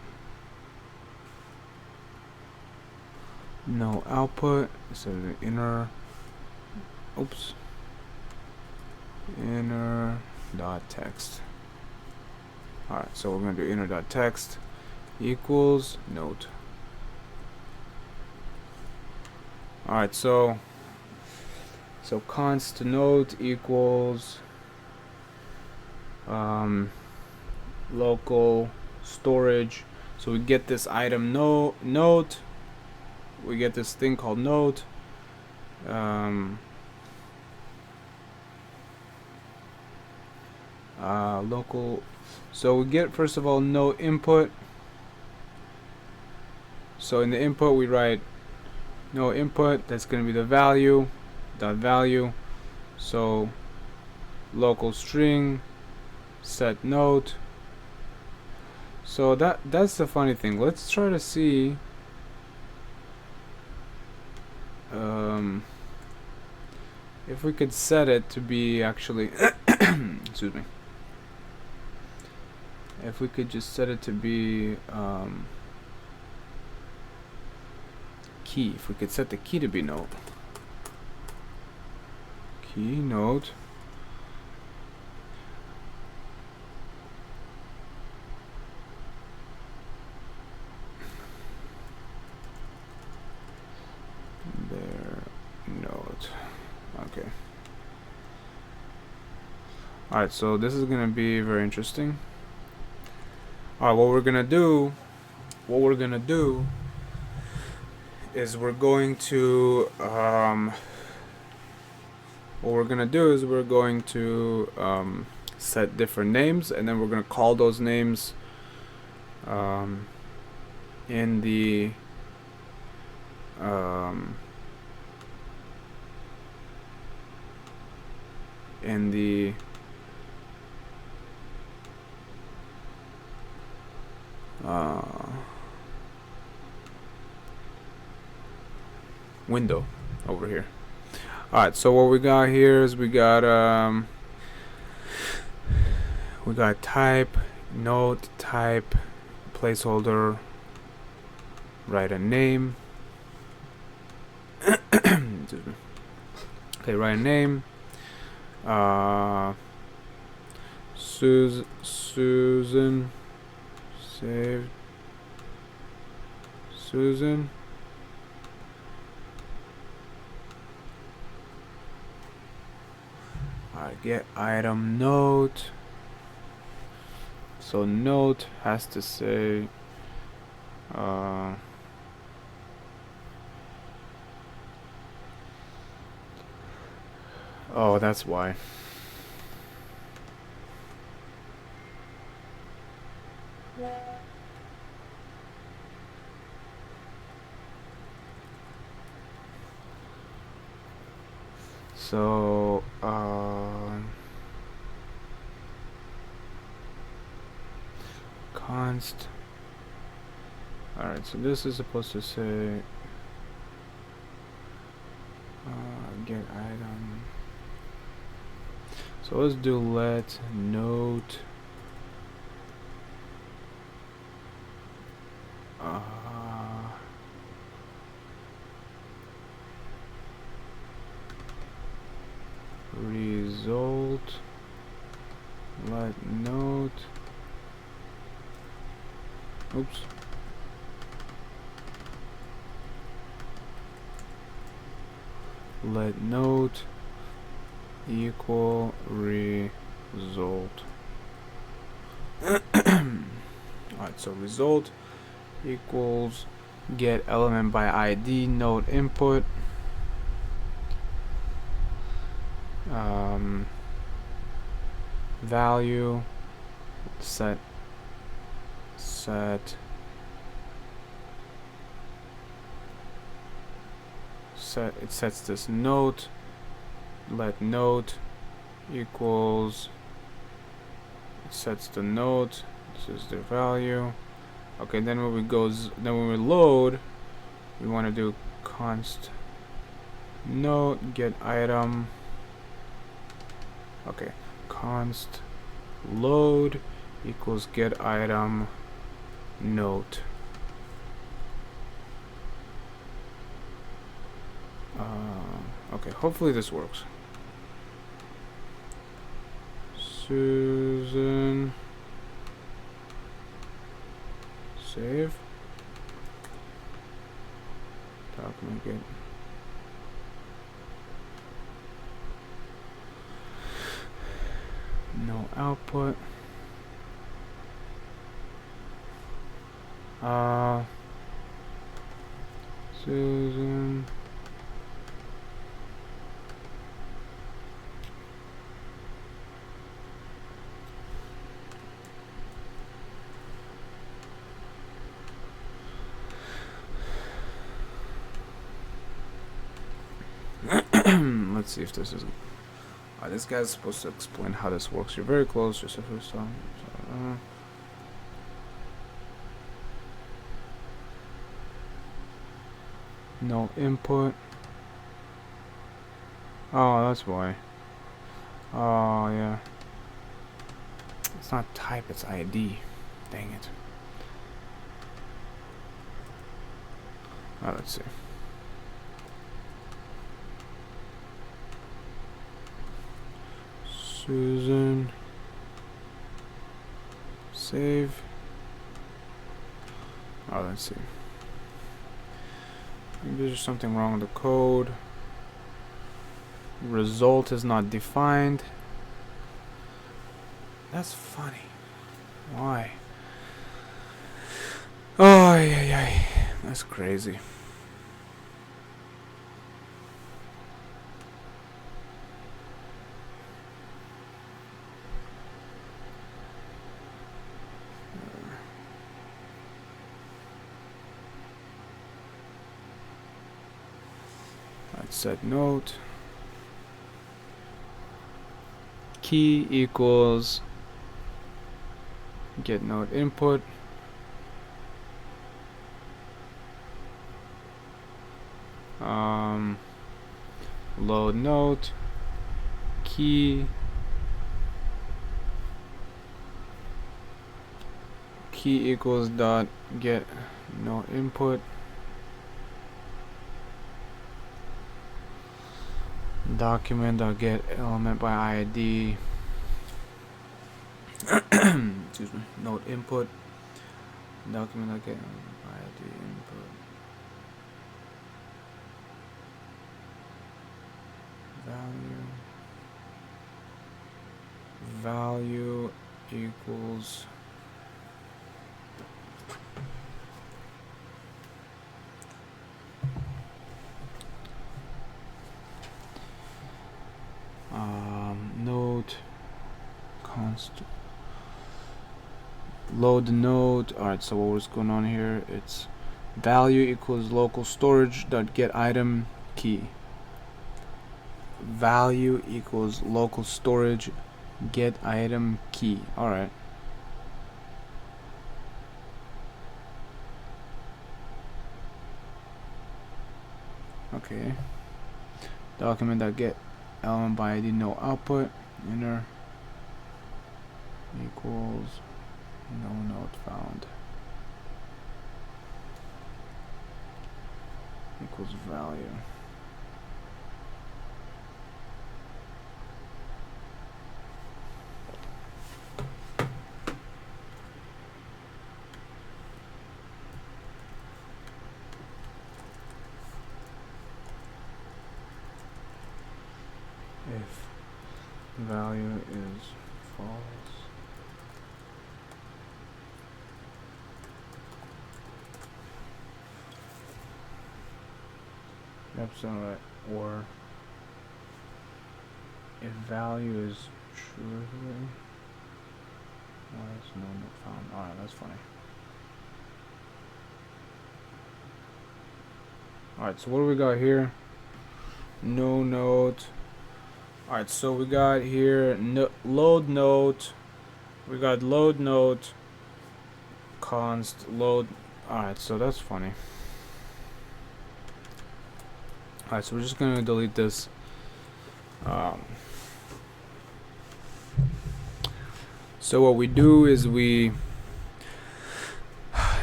no output, so the inner dot text. Alright, so we're going to do inner dot text equals note. Alright, so const note equals local storage. So we get this item note, we get this thing called note. Local, so we get first of all no input. So in the input we write no input, that's going to be the value dot value. So local string set note. So that's the funny thing. Let's try to see if we could set it to be actually excuse me, if we could just set it to be key, if we could set the key to be note, key note, there, note. Okay. Alright, so this is gonna be very interesting. Alright, what we're gonna do is we're going to set different names, and then we're gonna call those names in the window over here. Alright, so what we got here is we got type, note, type, placeholder, write a name. Okay, write a name. Susan, save. Susan. Alright, get item note. So note has to say oh, that's why. So const. Alright, so this is supposed to say get item. So let's do let note result, let note, oops, let note equal result. Alright, so result equals get element by ID, note input, value, set it sets this note, let note equals, it sets the note, this is the value. Okay, then when we load, we want to do const note get item. Okay, const load equals get item note. Okay, hopefully this works. Susan, save, document get. No output. Susan. Let's see if this is. This guy's supposed to explain how this works. You're very close. Just the first time. No input. Oh, that's why. Oh, yeah. It's not type, it's ID. Dang it. Let's see. Susan. Save. Oh, let's see. Maybe there's something wrong with the code. Result is not defined. That's funny. Why? Oh, yeah. That's crazy. Let's set note. Key equals get note input. Load note. Key equals dot get note input. Document dot get element by ID. Excuse me. Note input. Document dot get element by ID input. Value equals node const load the node. Alright, so what was going on here? It's value equals local storage dot get item key. Value equals local storage get item key. Alright. Okay. Document that get element by ID no output. Inner equals no node found. Equals value. If value is false, that's not right. Or if value is true, why is no node found? Alright, that's funny. Alright, so what do we got here? No node. Alright, so we got here load node. We got load node const load. Alright, so that's funny. Alright, so we're just gonna delete this. So what we do is we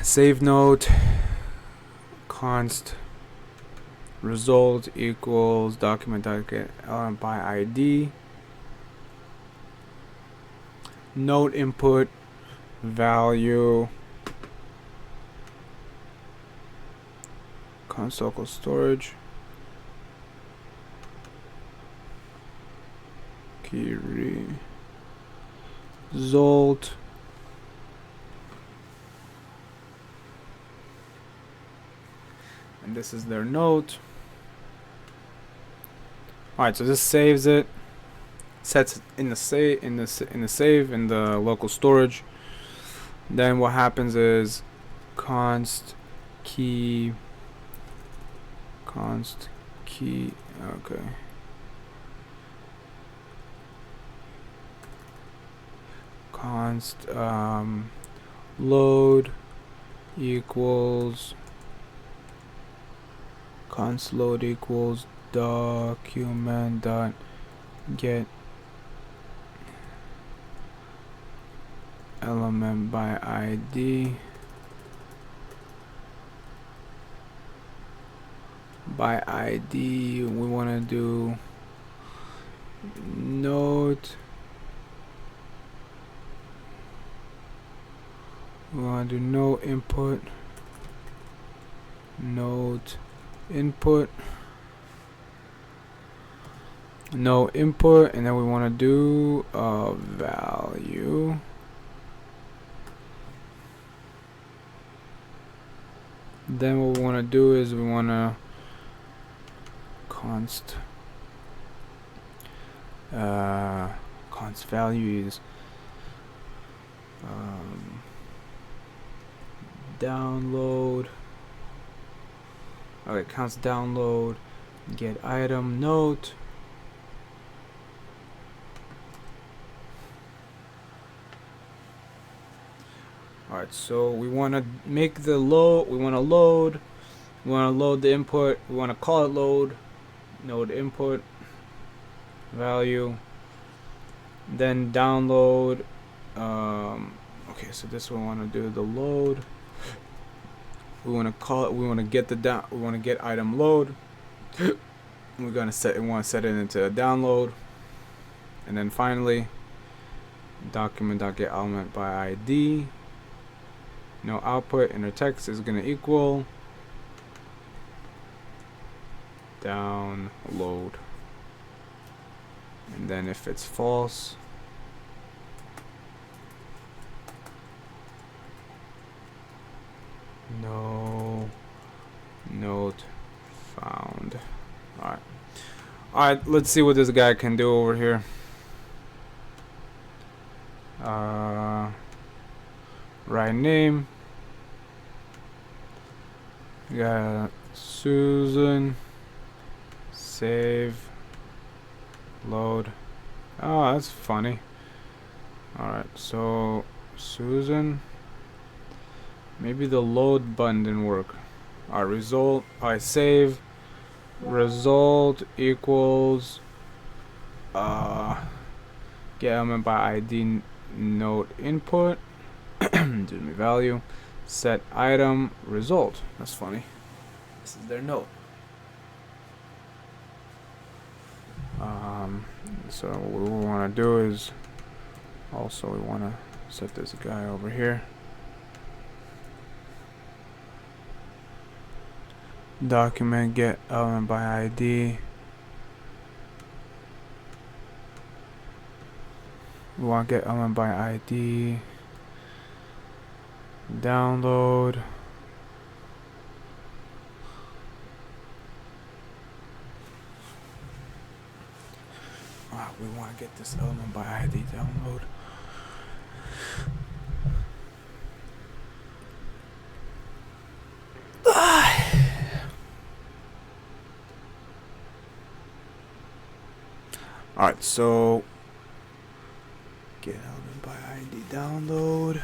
save node const result equals document get element by ID. Node input value const local storage key result and this is their node. Alright, so this saves it, sets it in the save in the local storage. Then what happens is const key okay. Const load equals document dot get element by ID. By ID, we want to do note. We want to do no input, note input, no input, and then we want to do a value. Then what we want to do is we want to const value is download. Okay, const download get item note. Alright, so we want to make the load, we want to load the input, we want to call it load, node input, value, then download. Okay, so this one we want to do the load. We want to call it, we want to get the we want to get item load. We're going to want to set it into a download. And then finally, document.get element by ID. No output, inner text is going to equal download. And then if it's false, no note found. Alright, let's see what this guy can do over here. Right name. We got Susan. Save. Load. Oh, that's funny. Alright, so Susan. Maybe the load button didn't work. Alright, result. Alright, save. Result equals get element by ID node input. Do me value. Set item result. That's funny. This is their node. So what we want to do is also we want to set this guy over here. Document get element by ID. We want to get element by ID. Download. We want to get this element by ID download. Alright, so get element by ID download.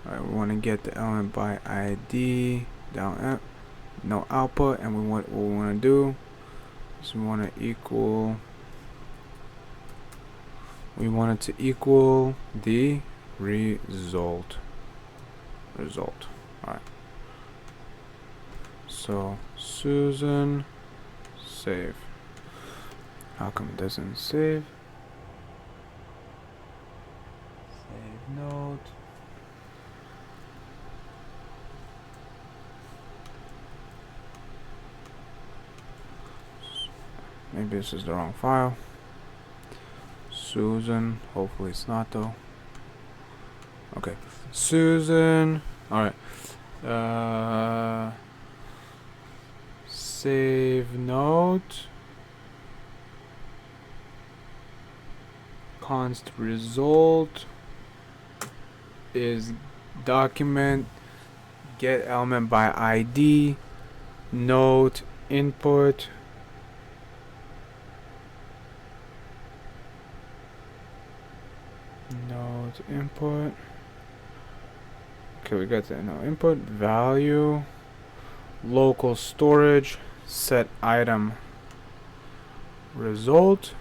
Alright, we want to get the element by ID down no output, and what we want to do is we want it to equal the result. Alright. So Susan save. How come it doesn't save? Save note. Maybe this is the wrong file. Susan, hopefully it's not though. Okay, Susan. Alright. Save note. Const result is document get element by ID note input input. Okay, we got the no input value local storage set item result.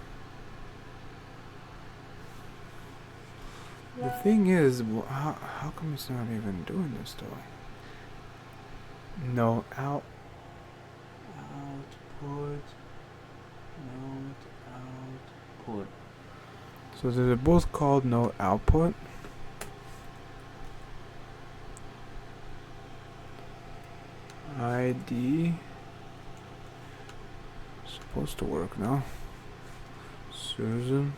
The thing is, how come it's not even doing this though? No output. Note output. So they're both called no output. ID supposed to work now. Susan.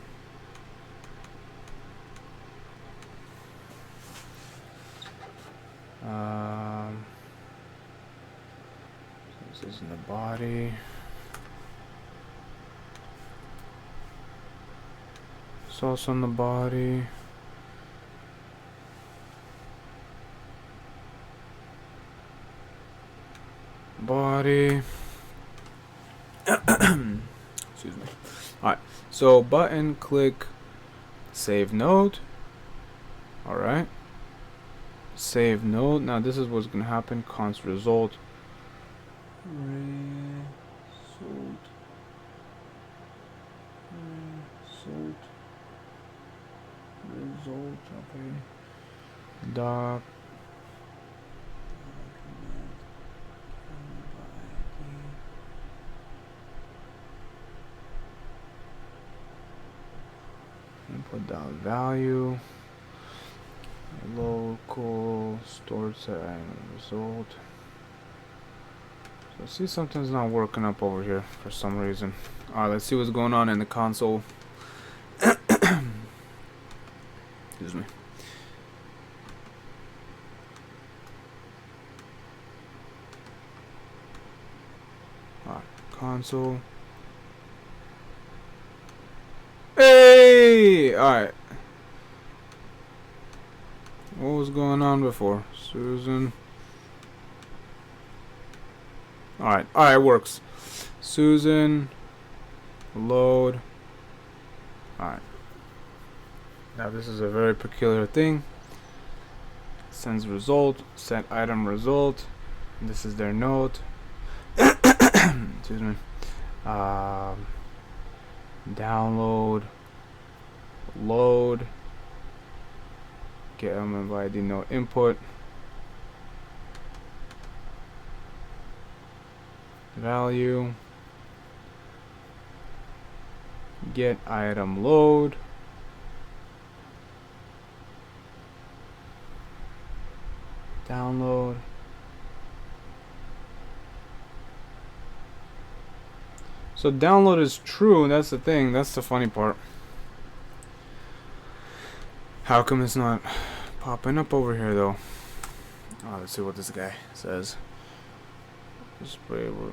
This is in the body. It's also in the body. Body. Excuse me. Alright, so button, click, save node. Alright. Save node. Now this is what's gonna happen. Const result. Result. Okay. Doc. Input dot value. Local stored set item result. So see, something's not working up over here for some reason. Alright, let's see what's going on in the console. Excuse me. Alright, console. Hey! Alright. What was going on before? Susan. Alright, it works. Susan. Load. Alright. Now this is a very peculiar thing. Sends result. Set item result. This is their note. Excuse me. Download. Load. Get element by ID no input. Value. Get item load. Download. So download is true, that's the thing, that's the funny part. How come it's not popping up over here though? Oh, let's see what this guy says. Display work.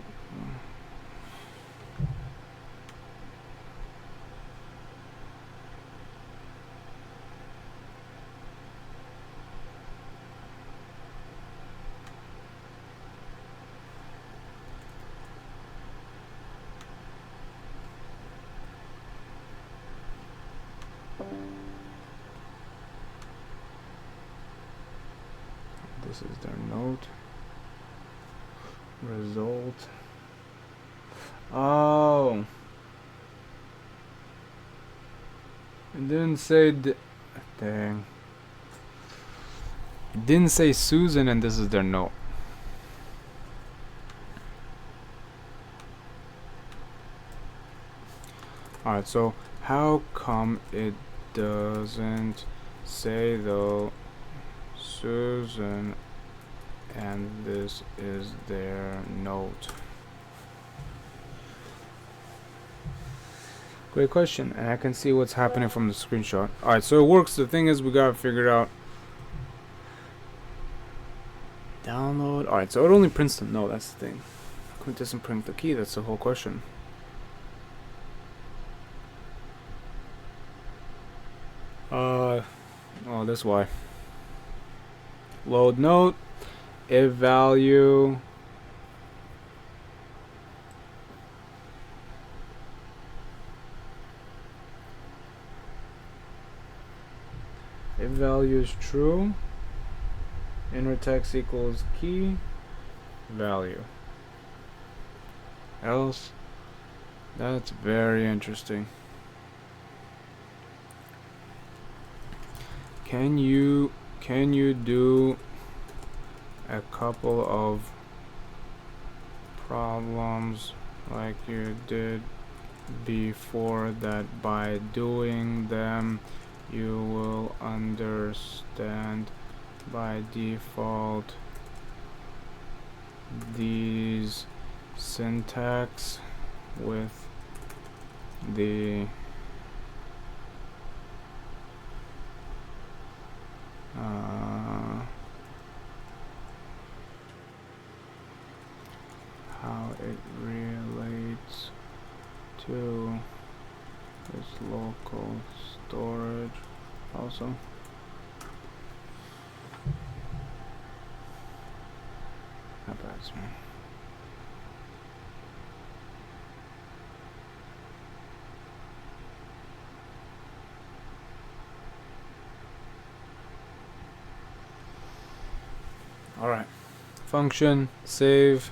This is their note. Result. Oh. It didn't say dang. It didn't say Susan and this is their note. Alright, so how come it doesn't say though Susan and this is their note? Great question, and I can see what's happening from the screenshot. Alright, so it works. The thing is, we gotta figure it out. Download. Alright, so it only prints the note, that's the thing. It doesn't print the key, that's the whole question. Oh, that's why. Load note, if value. If value is true, inner text equals key value. else. That's very interesting. Can you do a couple of problems like you did before that by doing them you will understand by default these syntax with the how it relates to this local storage also. How bad is me? Alright. Function, save.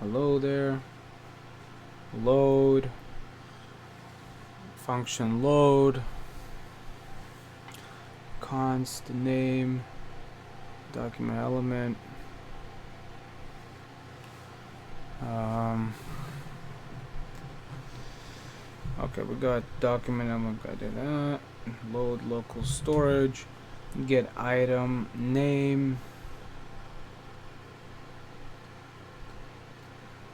Hello there. Load. Function load. Const name. Document element. Okay, we got document element, got that. Load local storage. Get item name.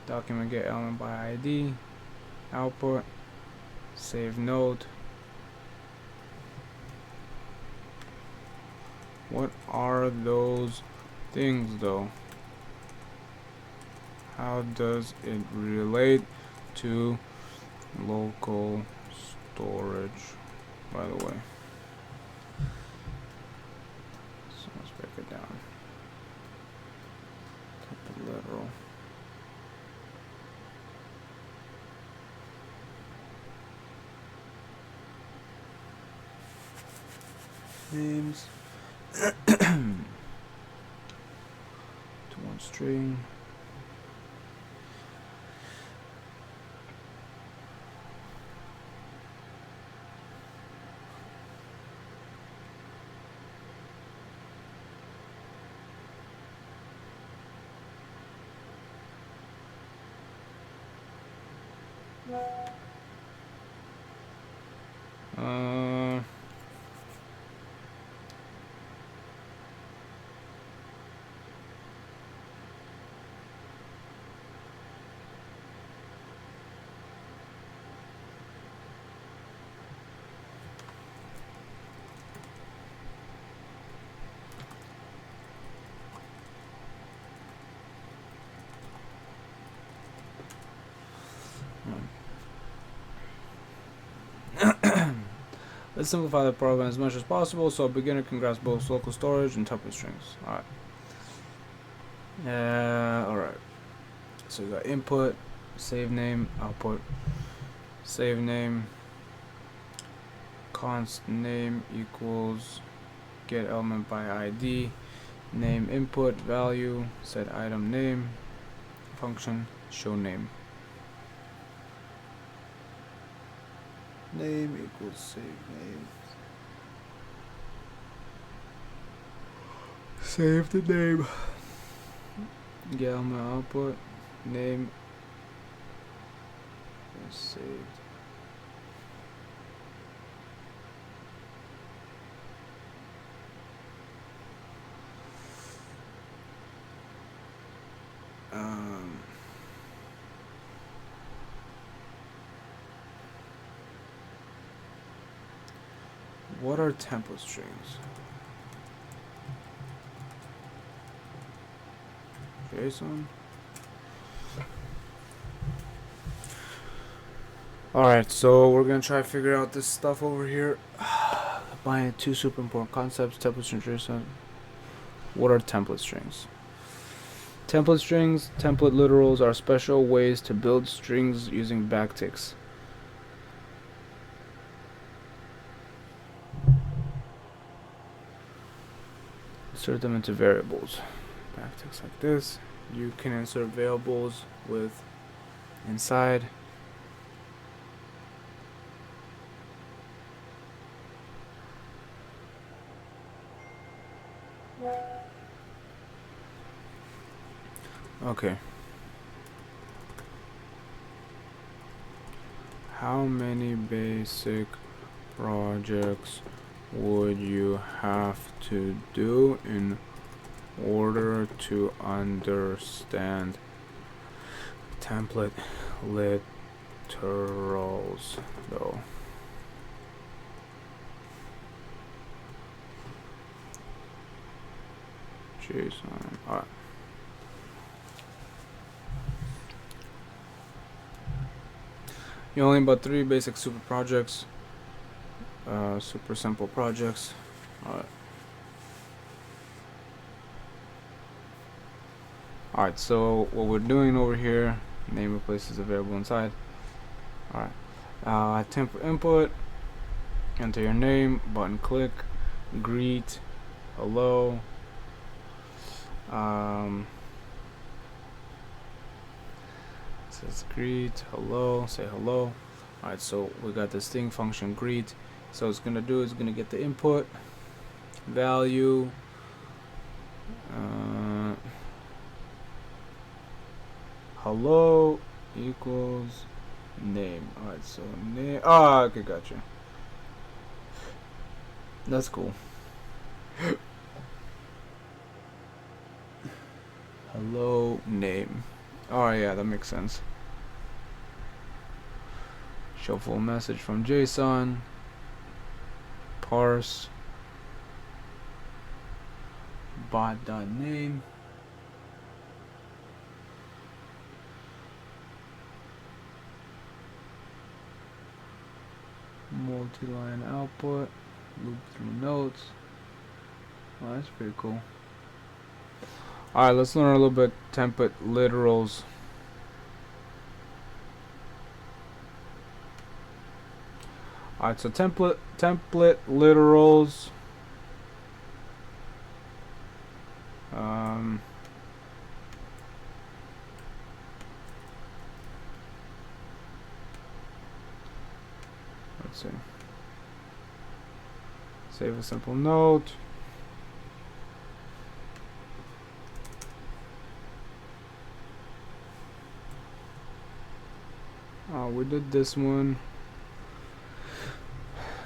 Document get element by ID. Output. Save node. What are those things though? How does it relate to local storage, by the way? So let's break it down. Type of literal. Names. To one string. Let's simplify the program as much as possible so a beginner can grasp both local storage and tuple strings. Alright. Alright. So we got input, save name, output, save name, const name equals get element by ID, name input value, set item name, function show name. Name equals save name. Save the name. Get element output, name is saved. What are template strings? JSON. Alright, so we're gonna try to figure out this stuff over here. Buying two super important concepts, template string JSON. What are template strings? Template strings, template literals are special ways to build strings using backticks. Insert them into variables. Backticks like this. You can insert variables with inside. Okay. How many basic projects would you have to do in order to understand template literals though? JSON. Alright. You only about 3 basic super projects. Super simple projects. Alright. Alright, so what we're doing over here, name replaces a variable inside. Alright. Temp input, enter your name, button click, greet, hello. Says greet, hello, say hello. Alright, so we got this thing function greet. So it's gonna do is gonna get the input value, hello equals name. Alright, so name. Oh, okay, gotcha. That's cool. Hello name. Oh yeah, that makes sense. Show full message from JSON. Parse bot.name. Multi-line output. Loop through notes. Oh, that's pretty cool. Alright, let's learn a little bit template literals. Alright, so template literals. Let's see. Save a simple note. We did this one.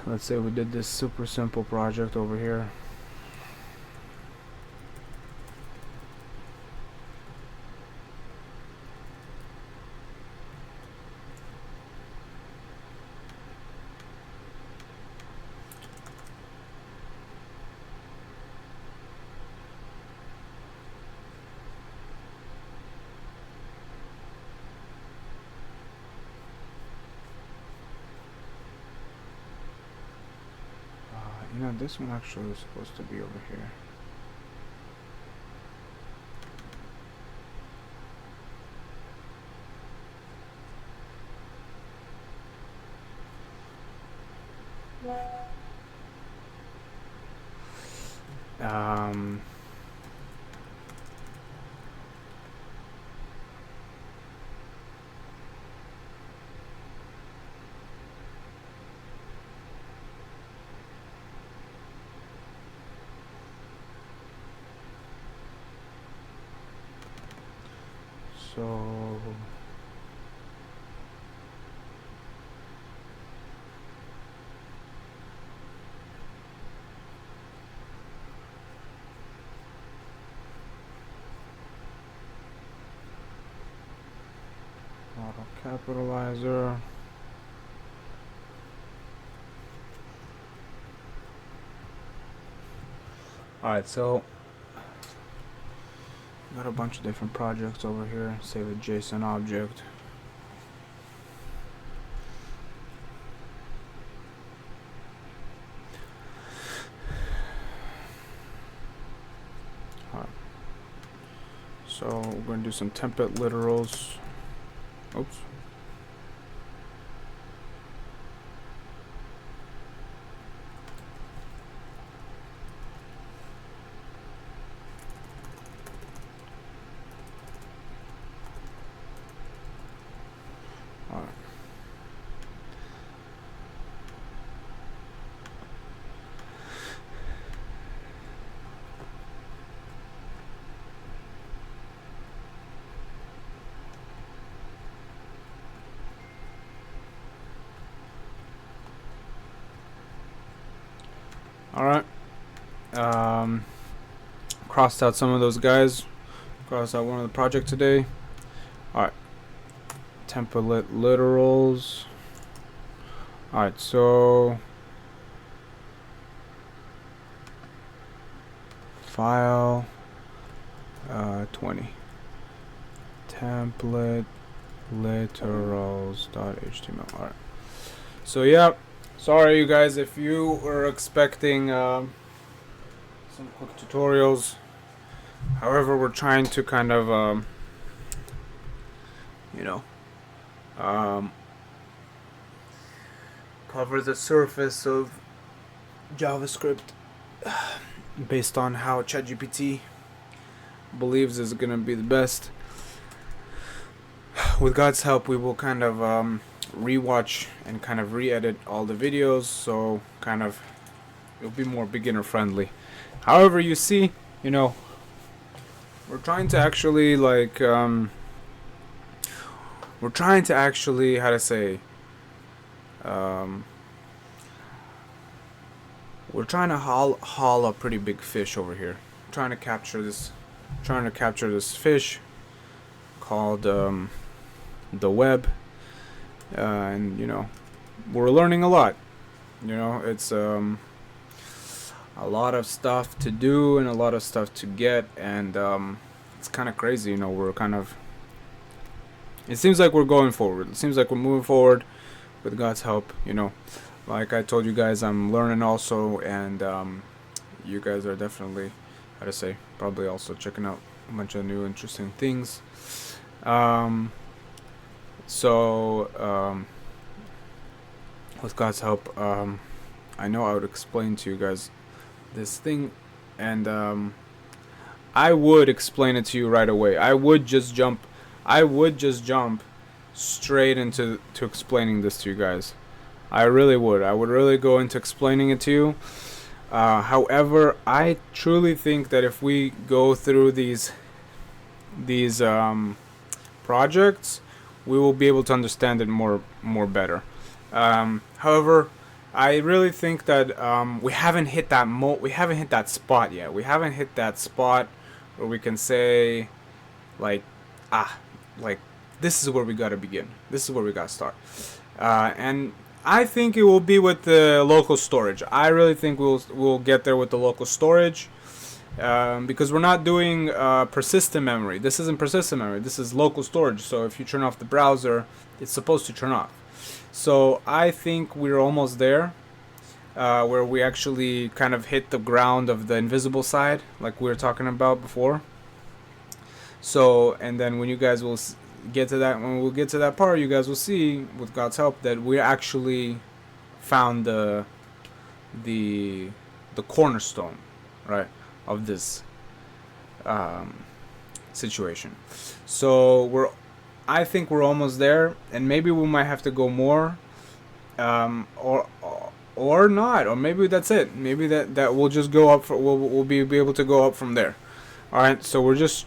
Let's say we did this super simple project over here. You know, this one actually is supposed to be over here. So auto capitalizer. Alright, so got a bunch of different projects over here. Save a JSON object. Alright. So we're going to do some template literals. Oops. Alright. Crossed out some of those guys. Crossed out one of the project today. Alright. Template literals. Alright, so file 20 template literals.html. Alright. So yeah, sorry you guys if you were expecting some quick tutorials. However, we're trying to kind of you know, cover the surface of JavaScript based on how ChatGPT believes is gonna be the best. With God's help, we will kind of rewatch and kind of re-edit all the videos, so kind of it'll be more beginner friendly. However, you see, you know, we're trying to actually like we're trying to actually, how to say, we're trying to haul a pretty big fish over here. Trying to capture this fish called the web, and you know, we're learning a lot. You know, it's a lot of stuff to do and a lot of stuff to get, and it's kind of crazy. You know, we're kind of, it seems like we're going forward. It seems like we're moving forward with God's help. You know, like I told you guys, I'm learning also, and you guys are definitely, how to say, probably also checking out a bunch of new interesting things. With God's help, I know I would explain to you guys this thing, and I would explain it to you right away. I would just jump straight into explaining this to you guys. I really would. I would really go into explaining it to you. However, I truly think that if we go through these projects, we will be able to understand it more better. However, I really think that we haven't hit that spot yet. We haven't hit that spot where we can say, like, this is where we gotta begin. This is where we gotta start. And I think it will be with the local storage. I really think we'll get there with the local storage. Because we're not doing persistent memory. This isn't persistent memory. This is local storage. So if you turn off the browser, it's supposed to turn off. So I think we're almost there, where we actually kind of hit the ground of the invisible side, like we were talking about before. So, and then when you guys will get to that, when we'll get to that part, you guys will see, with God's help, that we actually found the cornerstone, right, of this situation. So I think we're almost there, and maybe we might have to go more, or not, or maybe that's it. Maybe that we'll just go up for, we'll be able to go up from there. All right, so we're just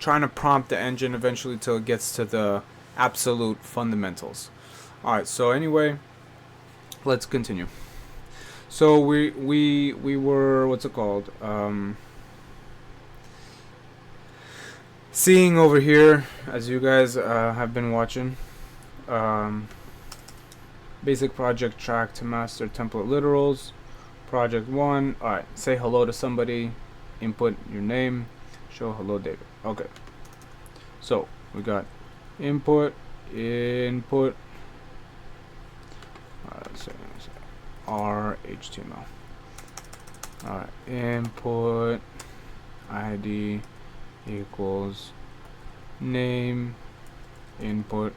trying to prompt the engine eventually till it gets to the absolute fundamentals. All right, so anyway, let's continue. So we were, what's it called? Seeing over here, as you guys have been watching, basic project track to master template literals. Project 1. All right, say hello to somebody. Input your name. Show hello, David. Okay. So we got input. Let's say R HTML. All right, input ID equals name input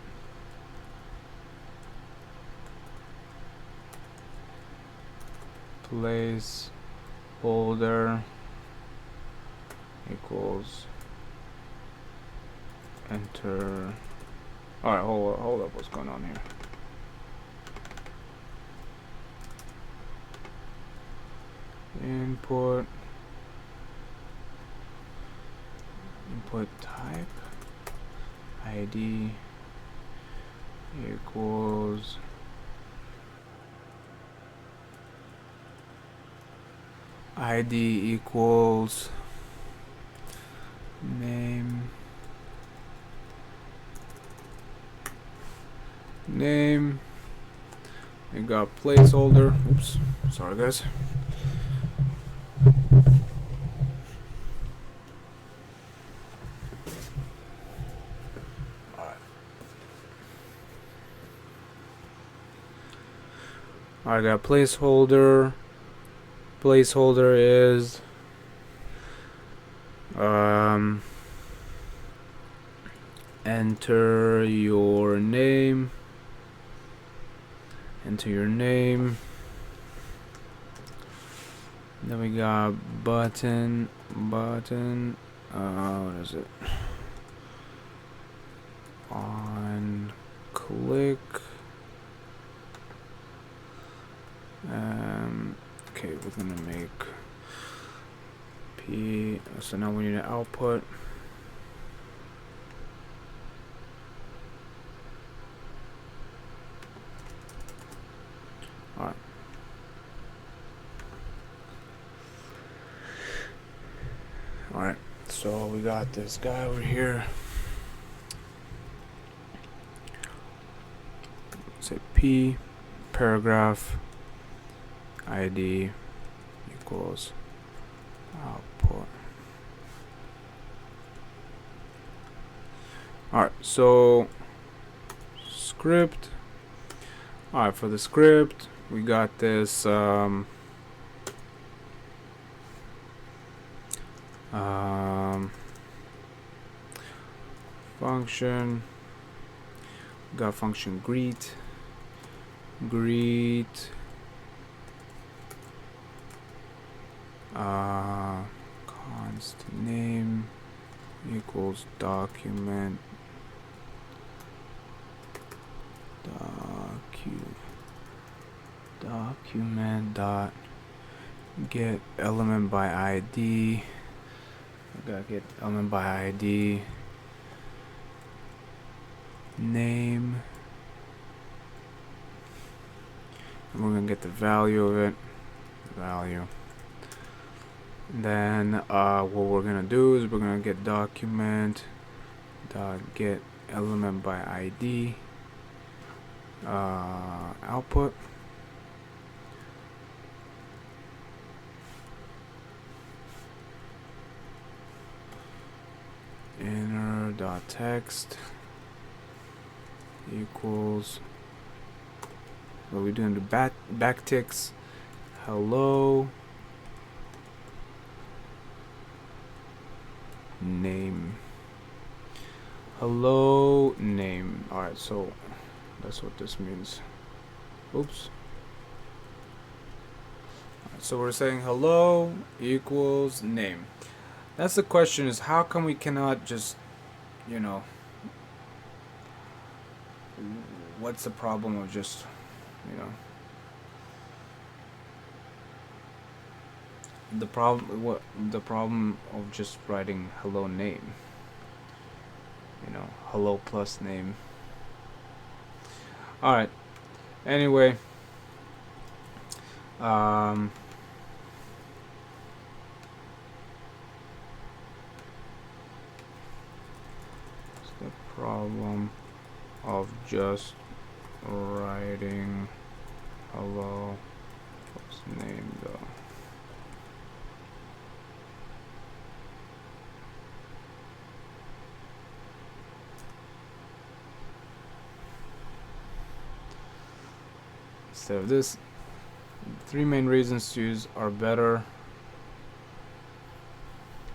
place holder equals enter. All right, hold up, what's going on here? Input type ID equals ID equals name. We got placeholder. Oops, sorry guys. I got placeholder. Placeholder is enter your name. Enter your name. Then we got button. What is it? On click. Okay, we're gonna make P. So now we need an output. Alright. Alright, so we got this guy over here. Say P paragraph ID equals output. Alright, so script. Alright, for the script, we got this function. We got function greet. Const name equals document dot get element by ID. We gotta get element by ID name, and we're gonna get the value of it. Then what we're gonna do is we're gonna get document dot get element by ID output. Inner dot text equals, what are we doing? The backticks hello name. Hello name. Alright, so that's what this means. Oops. Alright, so we're saying hello equals name. That's the question, is how come we cannot just, you know, what's the problem of just, you know, the problem of just writing hello name, you know, hello plus name. Alright, anyway, it's the problem of just writing hello plus name though. Instead of this, 3 main reasons to use are better,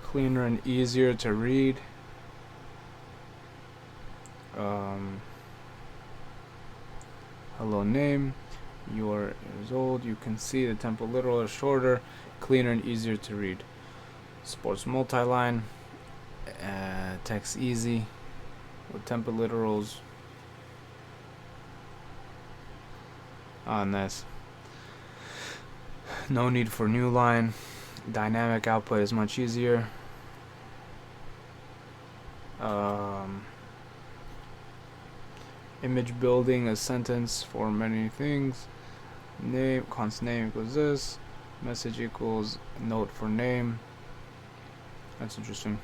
cleaner and easier to read. Hello name, you are years old, you can see the template literal is shorter, cleaner and easier to read. Supports multi-line, text easy with template literals. Nice. No need for new line. Dynamic output is much easier. Image building a sentence for many things. Name, const name equals this. Message equals note for name. That's interesting.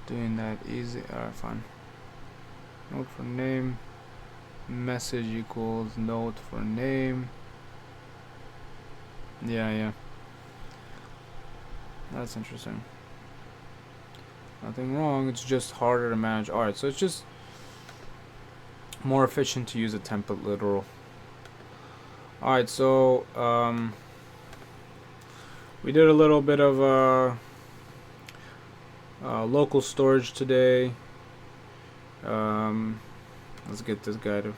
Doing that easy. Alright, fine. Note for name. Message equals note for name. Yeah. That's interesting. Nothing wrong, it's just harder to manage. Alright, so it's just more efficient to use a template literal. Alright, so we did a little bit of local storage today. Let's get this guy to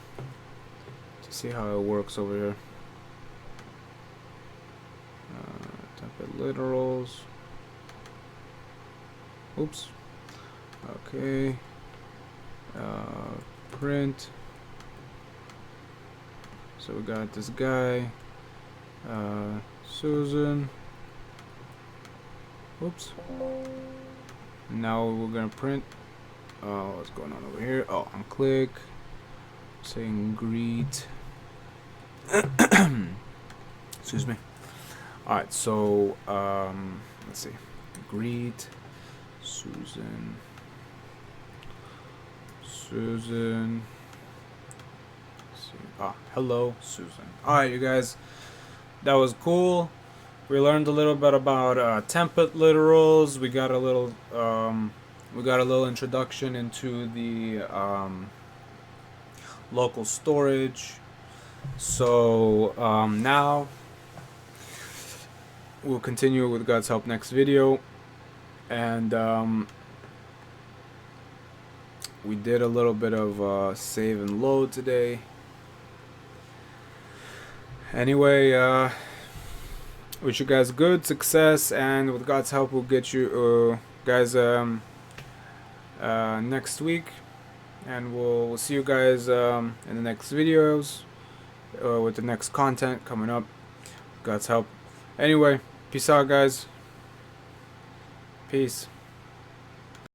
see how it works over here. Template literals. Oops. Okay. Print. So we got this guy. Susan. Oops. Now we're gonna print. What's going on over here? Oh, on click. Saying greet. Excuse me. Alright, so let's see. Greet Susan. Hello Susan. Alright, you guys, that was cool. We learned a little bit about template literals. We got a little introduction into the local storage. So now we'll continue with God's help next video. And we did a little bit of save and load today. Anyway, wish you guys good success, and with God's help we'll get you guys next week, and we'll see you guys in the next videos with the next content coming up. God's help. Anyway, peace out, guys. Peace.